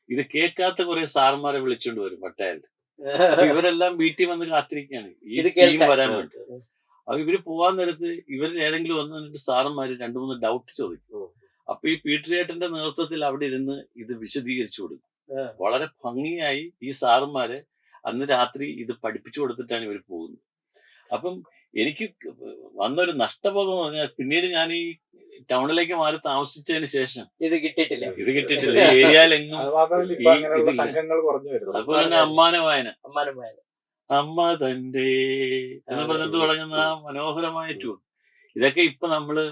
ഇത് കേൾക്കാത്ത കുറെ സാറന്മാരെ വിളിച്ചോണ്ട് വരും പട്ടായൽ. അപ്പൊ ഇവരെല്ലാം വീട്ടിൽ വന്ന് കാത്തിരിക്കുകയാണ് ഈ ടീം വരാൻ വേണ്ടി. അപ്പൊ ഇവര് പോവാൻ നേരത്ത് ഇവരിൽ ഏതെങ്കിലും വന്നിട്ട് സാറന്മാര് 2-3 ഡൗട്ട് ചോദിക്കും. അപ്പൊ ഈ പീറ്ററിയേട്ടന്റെ നേതൃത്വത്തിൽ അവിടെ ഇരുന്ന് ഇത് വിശദീകരിച്ചു കൊടുക്കും. വളരെ ഭംഗിയായി ഈ സാറന്മാര് അന്ന് രാത്രി ഇത് പഠിപ്പിച്ചു കൊടുത്തിട്ടാണ് ഇവർ പോകുന്നത്. അപ്പം എനിക്ക് വന്നൊരു നഷ്ടബോധം എന്ന് പറഞ്ഞാൽ പിന്നീട് ഞാൻ ഈ ടൗണിലേക്ക് മാറി താമസിച്ചതിന് ശേഷം ഇത് കിട്ടിയിട്ടില്ല. ഈ ഏരിയയിലെങ്ങും അതുപോലെ തന്നെ അമ്മാന വായന അമ്മ തന്റെ എന്ന് പറഞ്ഞിട്ട് തുടങ്ങുന്ന ആ മനോഹരമായ ട്യൂൺ. ഇതൊക്കെ ഇപ്പൊ നമ്മള്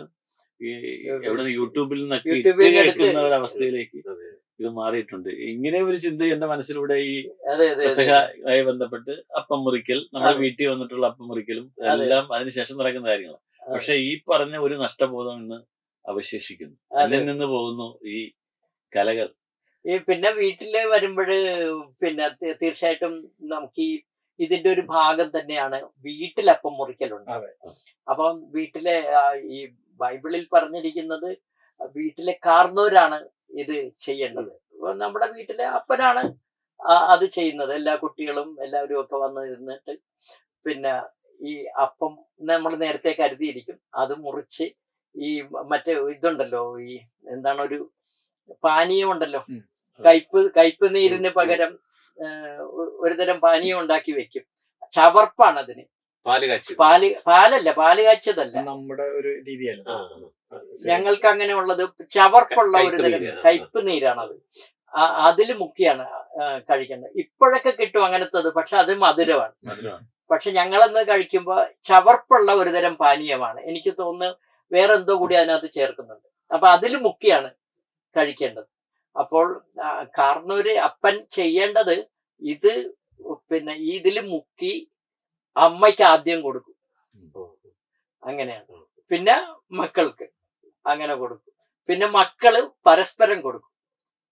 എവിടെ യൂട്യൂബിൽ നിന്നൊക്കെ കേൾക്കുന്ന ഒരവസ്ഥയിലേക്ക് ഇത് മാറിയിട്ടുണ്ട്. ഇങ്ങനെ ഒരു ചിന്ത എന്റെ മനസ്സിലൂടെ ഈ പെസഹയുമായി ബന്ധപ്പെട്ട് അപ്പം മുറിക്കൽ, നമ്മുടെ വീട്ടിൽ വന്നിട്ടുള്ള അപ്പം മുറിക്കലും എല്ലാം അതിനുശേഷം നടക്കുന്ന കാര്യങ്ങളാണ്. പക്ഷെ ഈ പറഞ്ഞ ഒരു നഷ്ടബോധം ഇന്ന് അവശേഷിക്കുന്നു. അതിൽ നിന്ന് പോകുന്നു ഈ കലകൾ. പിന്നെ വീട്ടില് വരുമ്പോഴ് പിന്നെ തീർച്ചയായിട്ടും നമുക്ക് ഇതിന്റെ ഒരു ഭാഗം തന്നെയാണ് വീട്ടിലപ്പം മുറിക്കലുണ്ട്. അപ്പം വീട്ടിലെ ഈ ബൈബിളിൽ പറഞ്ഞിരിക്കുന്നത് വീട്ടിലെ കാർന്നോരാണ് ഇത് ചെയ്യേണ്ടത്. നമ്മുടെ വീട്ടിലെ അപ്പനാണ് അത് ചെയ്യുന്നത്. എല്ലാ കുട്ടികളും എല്ലാവരും ഒക്കെ വന്ന് ഇരുന്നിട്ട് പിന്നെ ഈ അപ്പം നമ്മൾ നേരത്തെ കരുതിയിരിക്കും. അത് മുറിച്ച് ഈ മറ്റേ ഇതുണ്ടല്ലോ, ഈ എന്താണ് ഒരു പാനീയം ഉണ്ടല്ലോ, കയ്പ് നീരിന് പകരം ഒരുതരം പാനീയം ഉണ്ടാക്കി വെക്കും. ചവർപ്പാണ് അതിന്. പാലല്ല, പാല് കാച്ചതല്ല, നമ്മുടെ ഒരു രീതിയല്ല. ഞങ്ങൾക്ക് അങ്ങനെ ഉള്ളത് ചവർപ്പുള്ള ഒരു തരം കയ്പ് നീരാണത്. അതില് മുക്കിയാണ് കഴിക്കുന്നത്. ഇപ്പോഴൊക്കെ കിട്ടും അങ്ങനത്തത്, പക്ഷെ അത് മധുരമാണ്. പക്ഷെ ഞങ്ങളന്ന് കഴിക്കുമ്പോ ചവർപ്പുള്ള ഒരു തരം പാനീയമാണ്. എനിക്ക് തോന്നുന്നു വേറെ എന്തോ കൂടി അതിനകത്ത് ചേർക്കുന്നുണ്ട്. അപ്പൊ അതിൽ മുക്കിയാണ് കഴിക്കേണ്ടത്. അപ്പോൾ കാർന്നോര് അപ്പൻ ചെയ്യേണ്ടത് ഇത് പിന്നെ ഇതിൽ മുക്കി അമ്മയ്ക്ക് ആദ്യം കൊടുക്കും. അങ്ങനെയാണ്. പിന്നെ മക്കൾക്ക് അങ്ങനെ കൊടുക്കും. പിന്നെ മക്കള് പരസ്പരം കൊടുക്കും.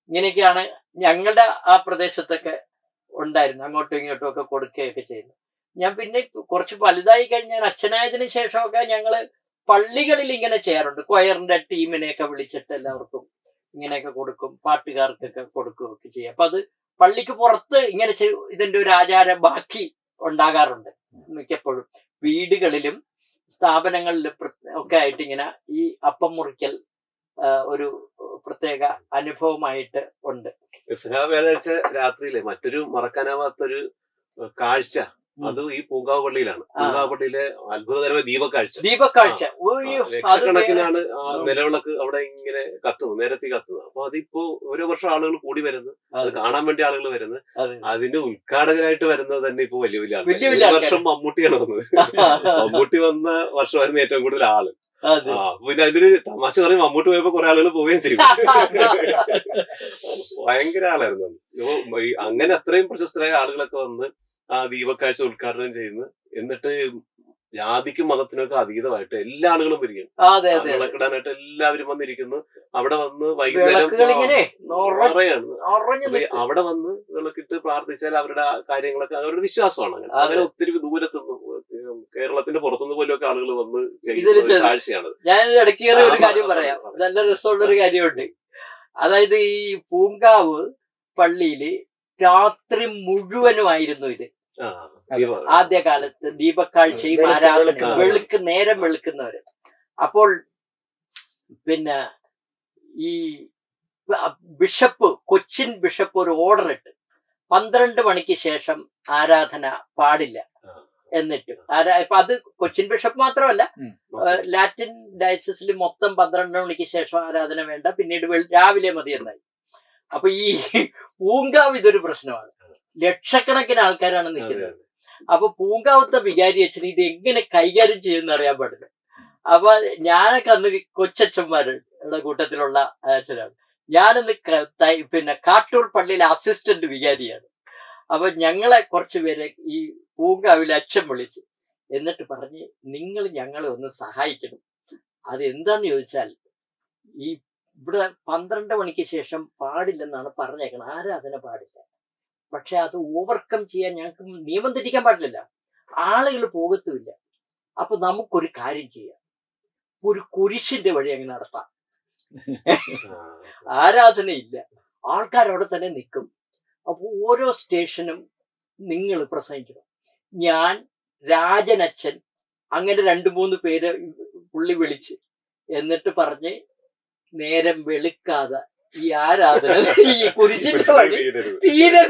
ഇങ്ങനെയൊക്കെയാണ് ഞങ്ങളുടെ ആ പ്രദേശത്തൊക്കെ ഉണ്ടായിരുന്നു. അങ്ങോട്ടും ഇങ്ങോട്ടും ഒക്കെ കൊടുക്കുകയൊക്കെ ചെയ്യുന്നു. ഞാൻ പിന്നെ കുറച്ച് വലുതായി കഴിഞ്ഞ് ഞാൻ അച്ഛനായതിനു ശേഷമൊക്കെ ഞങ്ങള് പള്ളികളിൽ ഇങ്ങനെ ചെയ്യാറുണ്ട്. കൊയറിന്റെ ടീമിനെയൊക്കെ വിളിച്ചിട്ട് എല്ലാവർക്കും ഇങ്ങനെയൊക്കെ കൊടുക്കും, പാട്ടുകാർക്കൊക്കെ കൊടുക്കുകയൊക്കെ ചെയ്യും. അപ്പൊ അത് പള്ളിക്ക് പുറത്ത് ഇങ്ങനെ ഇതിന്റെ ഒരു ആചാരം ബാക്കി ഉണ്ടാകാറുണ്ട് മിക്കപ്പോഴും. വീടുകളിലും സ്ഥാപനങ്ങളിലും ഒക്കെ ആയിട്ട് ഇങ്ങനെ ഈ അപ്പം മുറിക്കൽ ഒരു പ്രത്യേക അനുഭവമായിട്ട് ഉണ്ട്. പെസഹ വ്യാഴാഴ്ച രാത്രിയിലെ മറ്റൊരു മറക്കാനാവാത്തൊരു കാഴ്ച അത് ഈ പൂങ്കാവ് പള്ളിയിലാണ്. പൂങ്കാവ് പള്ളിയിലെ അത്ഭുതകരമായ ദീപക്കാഴ്ച ലക്ഷക്കണക്കിനാണ് ആ നിലവിളക്ക് അവിടെ ഇങ്ങനെ കത്തുന്നത്, നിരത്തി കത്തുന്നത്. അപ്പൊ അതിപ്പോ ഓരോ വർഷം ആളുകൾ കൂടി വരുന്നത്, അത് കാണാൻ വേണ്ടി ആളുകൾ വരുന്നത്, അതിന്റെ ഉദ്ഘാടകരായിട്ട് വരുന്നത് തന്നെ ഇപ്പൊ വലിയ വലിയ ആളുകൾ. ഈ വർഷം മമ്മൂട്ടിയാണ് വന്നത്. മമ്മൂട്ടി വന്ന വർഷമായിരുന്നു ഏറ്റവും കൂടുതൽ ആള്. പിന്നെ അതിന് തമാശ പറയും, മമ്മൂട്ടി പോയപ്പോ കുറെ ആളുകൾ പോവുകയും ചെയ്തു. ഭയങ്കര ആളായിരുന്നു. അങ്ങനെ അത്രയും പ്രശസ്തരായ ആളുകളൊക്കെ വന്ന് ആ ദീപക്കാഴ്ച ഉദ്ഘാടനം ചെയ്യുന്നു. എന്നിട്ട് ജാതിക്കും മതത്തിനൊക്കെ അതീതമായിട്ട് എല്ലാ ആളുകളും വരികയാണ്. വിളക്കിടാനായിട്ട് എല്ലാവരും വന്നിരിക്കുന്നു. അവിടെ വന്ന് വൈകുന്നേരം അവിടെ വന്ന് വിളക്കിട്ട് പ്രാർത്ഥിച്ചാൽ അവരുടെ കാര്യങ്ങളൊക്കെ അവരുടെ വിശ്വാസമാണ്. അങ്ങനെ ഒത്തിരി ദൂരത്തുനിന്ന് കേരളത്തിന്റെ പുറത്തുനിന്ന് പോലും ഒക്കെ ആളുകൾ വന്ന് ചെയ്യുന്ന കാഴ്ചയാണ്. ഞാൻ ഇടയ്ക്ക് ഒരു കാര്യം പറയാം, നല്ല രസമുള്ളൊരു കാര്യമുണ്ട്. അതായത് ഈ പൂങ്കാവ് പള്ളിയില് രാത്രി മുഴുവനുമായിരുന്നു ഇത്. ആദ്യകാലത്ത് ദീപക്കാഴ്ചയും ആരാധന നേരം വെളുക്കുന്നവര്. അപ്പോൾ പിന്നെ ഈ ബിഷപ്പ്, കൊച്ചിൻ ബിഷപ്പ് ഒരു ഓർഡർ ഇട്ട് 12 മണിക്ക് ശേഷം ആരാധന പാടില്ല എന്നിട്ട്. ഇപ്പൊ അത് കൊച്ചിൻ ബിഷപ്പ് മാത്രമല്ല, ലാറ്റിൻ ഡയസിസിൽ മൊത്തം 12 മണിക്ക് ശേഷം ആരാധന വേണ്ട, പിന്നീട് രാവിലെ മതി എന്നായി. അപ്പൊ ഈ പൂങ്കാവ് ഇതൊരു പ്രശ്നമാണ്. ലക്ഷക്കണക്കിന് ആൾക്കാരാണ് നിൽക്കുന്നത്. അപ്പൊ പൂങ്കാവത്തെ വികാരി അച്ഛൻ ഇത് എങ്ങനെ കൈകാര്യം ചെയ്യുന്ന അറിയാൻ പാടില്ല. അപ്പൊ ഞാനൊക്കെ അന്ന് കൊച്ചച്ഛന്മാരുടെ കൂട്ടത്തിലുള്ള അച്ഛനാണ്. ഞാനന്ന് പിന്നെ കാട്ടൂർ പള്ളിയിലെ അസിസ്റ്റന്റ് വികാരിയാണ്. അപ്പൊ ഞങ്ങളെ കുറച്ചു പേരെ ഈ പൂങ്കാവിലെ അച്ഛൻ വിളിച്ചു. എന്നിട്ട് പറഞ്ഞ്, നിങ്ങൾ ഞങ്ങളെ ഒന്ന് സഹായിക്കണം. അതെന്താന്ന് ചോദിച്ചാൽ, ഈ ഇവിടെ 12 മണിക്ക് ശേഷം പാടില്ലെന്നാണ് പറഞ്ഞേക്കണം, ആരാധന പാടില്ല. പക്ഷെ അത് ഓവർകം ചെയ്യാൻ ഞങ്ങൾക്ക് നിയമം തെറ്റിക്കാൻ പാടില്ല, ആളുകൾ പോകത്തുമില്ല. അപ്പൊ നമുക്കൊരു കാര്യം ചെയ്യാം, ഒരു കുരിശിന്റെ വഴി അങ്ങ് നടത്താം. ആരാധനയില്ല, ആൾക്കാരവിടെ തന്നെ നിൽക്കും. അപ്പൊ ഓരോ സ്റ്റേഷനും നിങ്ങൾ പ്രസംഗിക്കണം. ഞാൻ, രാജനച്ഛൻ, അങ്ങനെ 2-3 പേര് പുള്ളി വിളിച്ച്, എന്നിട്ട് പറഞ്ഞ് നേരം വെളുക്കാതെ ഈ ആരാധന ഈ കുരിശിന്റെ വഴി തീരെ.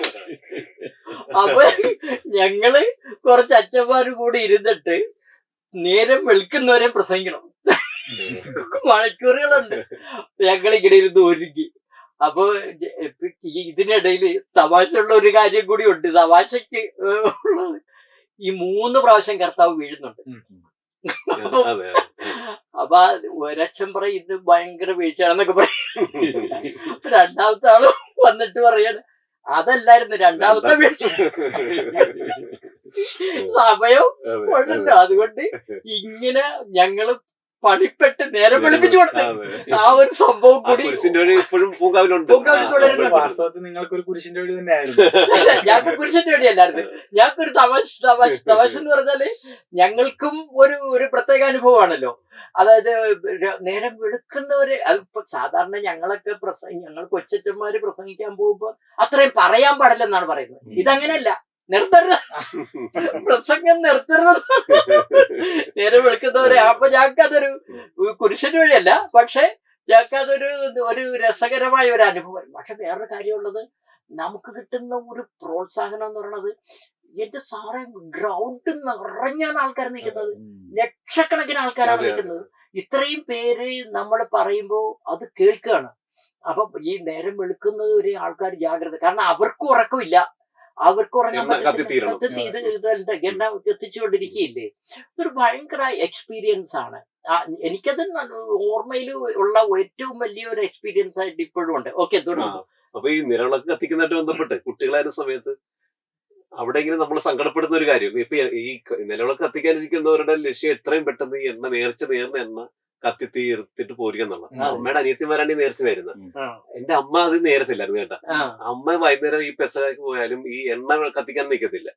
അപ്പൊ ഞങ്ങള് കുറച്ച് അച്ഛന്മാരും കൂടി ഇരുന്നിട്ട് നേരം വെളുക്കുന്നവരെ പ്രസംഗിക്കണം. മണിക്കൂറുകളുണ്ട്. ഞങ്ങളിങ്ങനെ ഇരുന്ന് ഒരുങ്ങി. അപ്പൊ ഇതിനിടയിൽ തമാശയുള്ള ഒരു കാര്യം കൂടി ഉണ്ട്. തമാശക്ക് ഉള്ളത്, ഈ 3 പ്രാവശ്യം കർത്താവ് വീഴുന്നുണ്ട്. അപ്പൊ ഒരച്ഛൻ പറയും ഇത് ഭയങ്കര വീഴ്ചയാണെന്നൊക്കെ പറയും. രണ്ടാമത്തെ ആള് വന്നിട്ട് പറയാണ് അതല്ലായിരുന്നു രണ്ടാമത്തെ വീഴ്ച, സമയം കൊണ്ടല്ലോ. അതുകൊണ്ട് ഇങ്ങനെ ഞങ്ങള് പണിപ്പെട്ട് നേരം വെളുപ്പിച്ചു കൊടുത്തു. ആ ഒരു സംഭവം കൂടി വാസ്തവത്തിൽ നിങ്ങൾക്കൊരു കുരിശിന്റെ വഴി തന്നെയായിരുന്നു. ഞങ്ങൾക്ക് കുരിശിന്റെ വഴിയല്ലായിരുന്നു, ഞങ്ങൾക്കൊരു തമാശ എന്ന് പറഞ്ഞാല് ഞങ്ങൾക്കും ഒരു പ്രത്യേക അനുഭവമാണല്ലോ. അതായത് നേരം വെളുക്കുന്നവര്, അതിപ്പോ സാധാരണ ഞങ്ങളൊക്കെ ഞങ്ങൾ കൊച്ചന്മാര് പ്രസംഗിക്കാൻ പോകുമ്പോ അത്രയും പറയാൻ പാടില്ലെന്നാണ് പറയുന്നത്. ഇതങ്ങനെയല്ല, നിർത്തരുത്, പ്രസംഗം നിർത്തരുത്, നേരം വെളുക്കുന്നവരെ. അപ്പൊ ഞങ്ങൾക്ക് അതൊരു കുരിശിന്റെ വഴിയല്ല, പക്ഷെ ഞങ്ങൾക്ക് അതൊരു രസകരമായ ഒരു അനുഭവം. പക്ഷെ വേറൊരു കാര്യമുള്ളത്, നമുക്ക് കിട്ടുന്ന ഒരു പ്രോത്സാഹനം എന്ന് പറയുന്നത്, എന്റെ സാറേ ഗ്രൗണ്ട് നിറഞ്ഞാണ് ആൾക്കാർ നിൽക്കുന്നത്, ലക്ഷക്കണക്കിന് ആൾക്കാരാണ് നിൽക്കുന്നത്. ഇത്രയും പേര് നമ്മൾ പറയുമ്പോ അത് കേൾക്കുകയാണ്. അപ്പൊ ഈ നേരം വെളുക്കുന്നത് ഒരു ആൾക്കാർ ജാഗ്രത, കാരണം അവർക്കും ഉറക്കമില്ല, അവർക്ക് ഉറങ്ങാൻ എത്തിച്ചുകൊണ്ടിരിക്കുകയില്ലേ. ഒരു ഭയങ്കര എക്സ്പീരിയൻസ് ആണ്. എനിക്കത് ഓർമ്മയിൽ ഉള്ള ഏറ്റവും വലിയൊരു എക്സ്പീരിയൻസ് ആയിട്ട് ഇപ്പോഴും ഉണ്ട്. ഓക്കെ, തുടർന്നു. അപ്പൊ ഈ നിലവിളക്ക് കത്തിക്കുന്നതായിട്ട് ബന്ധപ്പെട്ട് കുട്ടികളായിരുന്ന സമയത്ത് അവിടെ ഇങ്ങനെ നമ്മൾ സങ്കടപ്പെടുന്ന ഒരു കാര്യം, ഇപ്പൊ ഈ നിലവിളക്ക് കത്തിക്കാനിരിക്കുന്നവരുടെ ലക്ഷ്യം എത്രയും പെട്ടെന്ന് ഈ എണ്ണ നേർന്ന എണ്ണ കത്തി തീർത്തിട്ട് പോരുക എന്നുള്ളത്. അമ്മയുടെ അനിയത്തിമാരാണ് ഈ നേർച്ച നേരുന്നത്. എന്റെ അമ്മ അത് നേരത്തില്ലായിരുന്നു കേട്ടാ. അമ്മ വൈകുന്നേരം ഈ പെസഹാക്ക് പോയാലും ഈ എണ്ണ കത്തിക്കാൻ നിൽക്കത്തില്ല.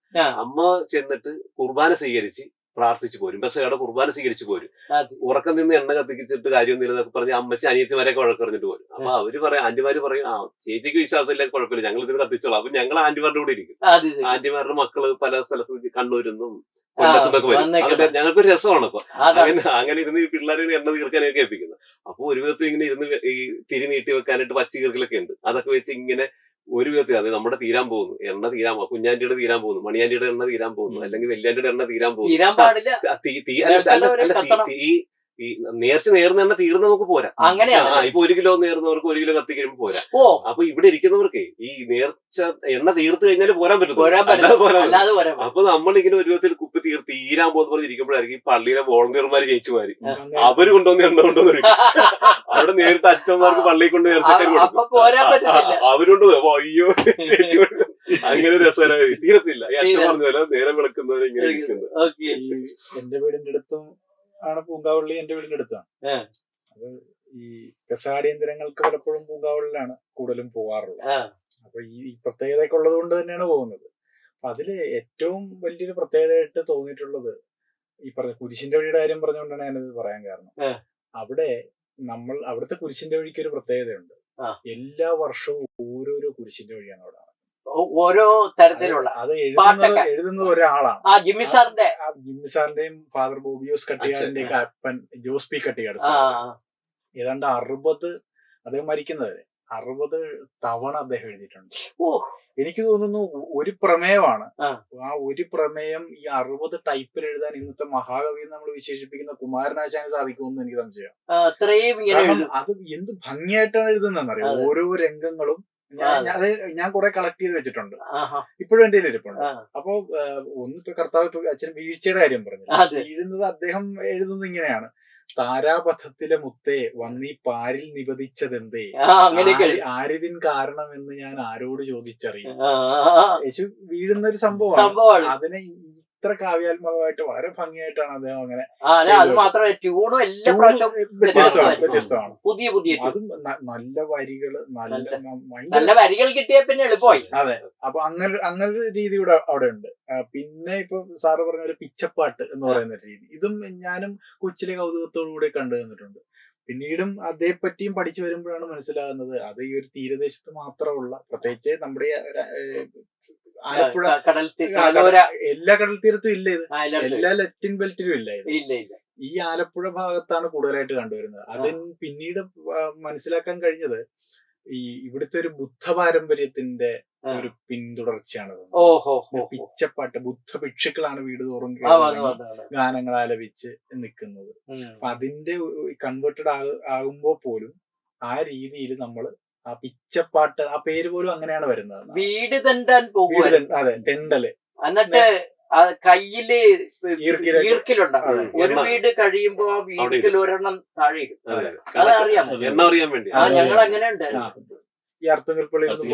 അമ്മ ചെന്നിട്ട് കുർബാന സ്വീകരിച്ച് പ്രാർത്ഥിച്ചു പോരും. ബസ്സുകാരുടെ കുർബാന സ്വീകരിച്ചു പോരും. അതെ. ഉറക്കം നിന്ന് എണ്ണ കത്തിച്ചിട്ട് കാര്യമൊന്നുമില്ല എന്നൊക്കെ പറഞ്ഞ് അമ്മച്ചി അനിയത്തിമാരൊക്കെ വഴക്കറിഞ്ഞിട്ട് പോരും. അപ്പൊ അവര് പറയും, ആന്റിമാര് പറയും, ചേച്ചിക്ക് വിശ്വാസമില്ല, കുഴപ്പമില്ല, ഞങ്ങൾ ഇതിന് കത്തിച്ചോളാം. അപ്പൊ ഞങ്ങൾ ആന്റിമാരുടെ കൂടെ ഇരിക്കും. അത് ശരി. ആന്റിമാരുടെ മക്കള് പല സ്ഥലത്ത് കണ്ണൂരിന്നും കൊല്ലത്തുനിന്നൊക്കെ വരും. വന്നേക്കട്ടെ. ഞങ്ങൾക്കൊരു രസമാണ് അപ്പൊ. അതാണ്. അങ്ങനെ ഇരുന്ന് ഈ പിള്ളേരെ എണ്ണ തീർക്കാനൊക്കെ ഏൽപ്പിക്കുന്നത്. അപ്പൊ ഒരു വിധത്തിൽ ഇങ്ങനെ ഇരുന്ന് ഈ തിരി നീട്ടി വെക്കാനായിട്ട് പച്ച കീർക്കലൊക്കെ ഉണ്ട്. അതൊക്കെ വെച്ച് ഇങ്ങനെ ഒരു വിധത്തിൽ, അത് നമ്മുടെ തീരാൻ പോകുന്നു, എണ്ണ തീരാൻ പോകും, കുഞ്ഞാന്റിയുടെ തീരാൻ പോകുന്നു, മണിയാന്റിയുടെ എണ്ണ തീരാൻ പോകുന്നു, അല്ലെങ്കിൽ വല്യാന്റിയുടെ എണ്ണ തീരാൻ പോകുന്നു. തീരാൻ പാടില്ല. ഈ നേർച്ച നേർന്ന എണ്ണ തീർന്ന് നമുക്ക് പോരാ. അങ്ങനെയാണ്. ഇപ്പൊ 1 കിലോ നേർന്നവർക്ക് 1 കിലോ കത്തി കഴിയുമ്പോൾ പോരാ. ഓ, അപ്പൊ ഇവിടെ ഇരിക്കുന്നവർക്ക് ഈ നേർച്ച എണ്ണ തീർത്ത് കഴിഞ്ഞാൽ പോരാൻ പറ്റും. അല്ലാതെ പോരാൻ. അപ്പൊ നമ്മളിങ്ങനെ ഒരു വിധത്തിൽ കുപ്പി തീരാൻ പോകുന്ന പറഞ്ഞ് ഇരിക്കുമ്പോഴായിരിക്കും ഈ പള്ളിയിലെ വോളണ്ടിയർമാര് ചേച്ചിമാര് അവര് കൊണ്ടുവന്ന് എണ്ണ കൊണ്ടുവന്നിരിക്കും. അവിടെ നേരിട്ട് അച്ഛന്മാർക്ക് പള്ളിയിൽ കൊണ്ട് നേർച്ചക്കാർ കൊടുക്കും. അവരുണ്ട്. അയ്യോ ചേച്ചി അങ്ങനെ രസകരമായി തീരത്തില്ല. ഈ അച്ഛൻ പറഞ്ഞല്ലോ നേരം വിളക്കുന്നവരെ ഇങ്ങനെ ഇരിക്കുന്നത്. എന്റെ വീടിന്റെ അടുത്തും ആണ് പൂങ്കാവള്ളി, എന്റെ വീടിന്റെ അടുത്താണ്. അപ്പൊ ഈ കസാടിയന്ത്രങ്ങൾക്ക് പലപ്പോഴും പൂങ്കാവള്ളിലാണ് കൂടുതലും പോകാറുള്ളത്. അപ്പൊ ഈ പ്രത്യേകതയൊക്കെ ഉള്ളത് കൊണ്ട് തന്നെയാണ് പോകുന്നത്. അപ്പൊ അതില് ഏറ്റവും വലിയൊരു പ്രത്യേകതയായിട്ട് തോന്നിയിട്ടുള്ളത് ഈ പറഞ്ഞ കുരിശിന്റെ വഴിയുടെ കാര്യം പറഞ്ഞുകൊണ്ടാണ് ഞാനത് പറയാൻ കാരണം. അവിടുത്തെ കുരിശിന്റെ വഴിക്ക് ഒരു പ്രത്യേകതയുണ്ട്. എല്ലാ വർഷവും ഓരോരോ കുരിശിന്റെ വഴിയാണ് അവിടെ. ഓരോ തരത്തിലുള്ള അത് എഴുതുന്നത് ഒരാളാണ്. ജിമ്മി സാറിന്റെയും ഫാദർ ബോബിയോസ് കട്ടിയാടിന്റെയും അപ്പൻ ജോസ് പി കട്ടിയാട് ഏതാണ്ട് 60 അദ്ദേഹം മരിക്കുന്നത് 60 തവണ അദ്ദേഹം എഴുതിയിട്ടുണ്ട്. എനിക്ക് തോന്നുന്നു ഒരു പ്രമേയമാണ്. ആ ഒരു പ്രമേയം ഈ 60 ടൈപ്പിൽ എഴുതാൻ ഇന്നത്തെ മഹാകവി നമ്മൾ വിശേഷിപ്പിക്കുന്ന കുമാരനാശാന് സാധിക്കുമെന്ന് എനിക്ക് സംശയം. കാരണം അത് എന്ത് ഭംഗിയായിട്ടാണ് എഴുതുന്നതെന്നറിയാം. ഓരോ രംഗങ്ങളും ഞാൻ കുറെ കളക്ട് ചെയ്ത് വെച്ചിട്ടുണ്ട്. ഇപ്പോഴും എന്റെ ഇരിപ്പുണ്ട്. അപ്പൊ ഒന്ന് കർത്താവ് അച്ഛൻ വീഴ്ചയുടെ കാര്യം പറഞ്ഞു. വീഴുന്നത് അദ്ദേഹം എഴുതുന്നത് ഇങ്ങനെയാണ്: താരാപഥത്തിലെ മുത്തേ വന്നീ പാരിൽ നിപതിച്ചതെന്തേ, ആരിതിൻ കാരണമെന്ന് ഞാൻ ആരോട് ചോദിച്ചറിയും. യേശു വീഴുന്ന ഒരു സംഭവമാണ്. അതിനെ ഇത്ര കാവ്യാത്മകമായിട്ട് വളരെ ഭംഗിയായിട്ടാണ് അദ്ദേഹം അങ്ങനെ. അത് മാത്രമല്ല ട്യൂണും എല്ലാം വ്യത്യസ്തമാണ്. പുതിയ അതും നല്ല വരികള്, നല്ല വരികൾ കിട്ടിയ പിന്നെ എളുപ്പമായി. അതെ. അപ്പൊ അങ്ങനൊരു രീതി കൂടെ അവിടെ ഉണ്ട്. പിന്നെ ഇപ്പൊ സാറ് പറഞ്ഞ ഒരു പിച്ചപ്പാട്ട് എന്ന് പറയുന്ന രീതി, ഇതും ഞാനും കൊച്ചിലെ കൗതുകത്തോടു കൂടെ കണ്ടു തന്നിട്ടുണ്ട്. പിന്നീടും അതേപ്പറ്റിയും പഠിച്ചു വരുമ്പോഴാണ് മനസ്സിലാകുന്നത് അത് ഈ ഒരു തീരദേശത്ത് മാത്രമുള്ള, പ്രത്യേകിച്ച് നമ്മുടെ ആലപ്പുഴ എല്ലാ കടൽ തീരത്തും ഇല്ല ഇത്, എല്ലാ ലറ്റിൻ ബെൽറ്റിലും ഇല്ല ഇത്. ഈ ആലപ്പുഴ ഭാഗത്താണ് കൂടുതലായിട്ട് കണ്ടുവരുന്നത്. അതിന് പിന്നീട് മനസ്സിലാക്കാൻ കഴിഞ്ഞത് ഈ ഇവിടുത്തെ ഒരു ബുദ്ധ പാരമ്പര്യത്തിന്റെ ഒരു പിന്തുടർച്ചയാണ്. പിച്ചപ്പാട്ട്, ബുദ്ധ ഭിക്ഷുക്കളാണ് വീട് തോറും ഗാനങ്ങൾ ആലപിച്ച് നിൽക്കുന്നത്. അപ്പൊ അതിന്റെ കൺവേർട്ടഡ് ആകുമ്പോ പോലും ആ രീതിയിൽ നമ്മൾ ആ പിച്ചപ്പാട്ട്, ആ പേര് പോലും അങ്ങനെയാണ് വരുന്നത്. വീട് തെണ്ടാൻ പോകും. അതെ, തെണ്ടല്. എന്നിട്ട് കയ്യില് ഈർക്കിലുണ്ടാവും. ഒരു വീട് കഴിയുമ്പോ ആ വീട്ടിൽ ഒരെണ്ണം താഴെ ഇടും. അതറിയാം, ഞങ്ങൾ അങ്ങനെ ഉണ്ട്. ഈ അർത്തുങ്കൽപ്പള്ളിയിലൊക്കെ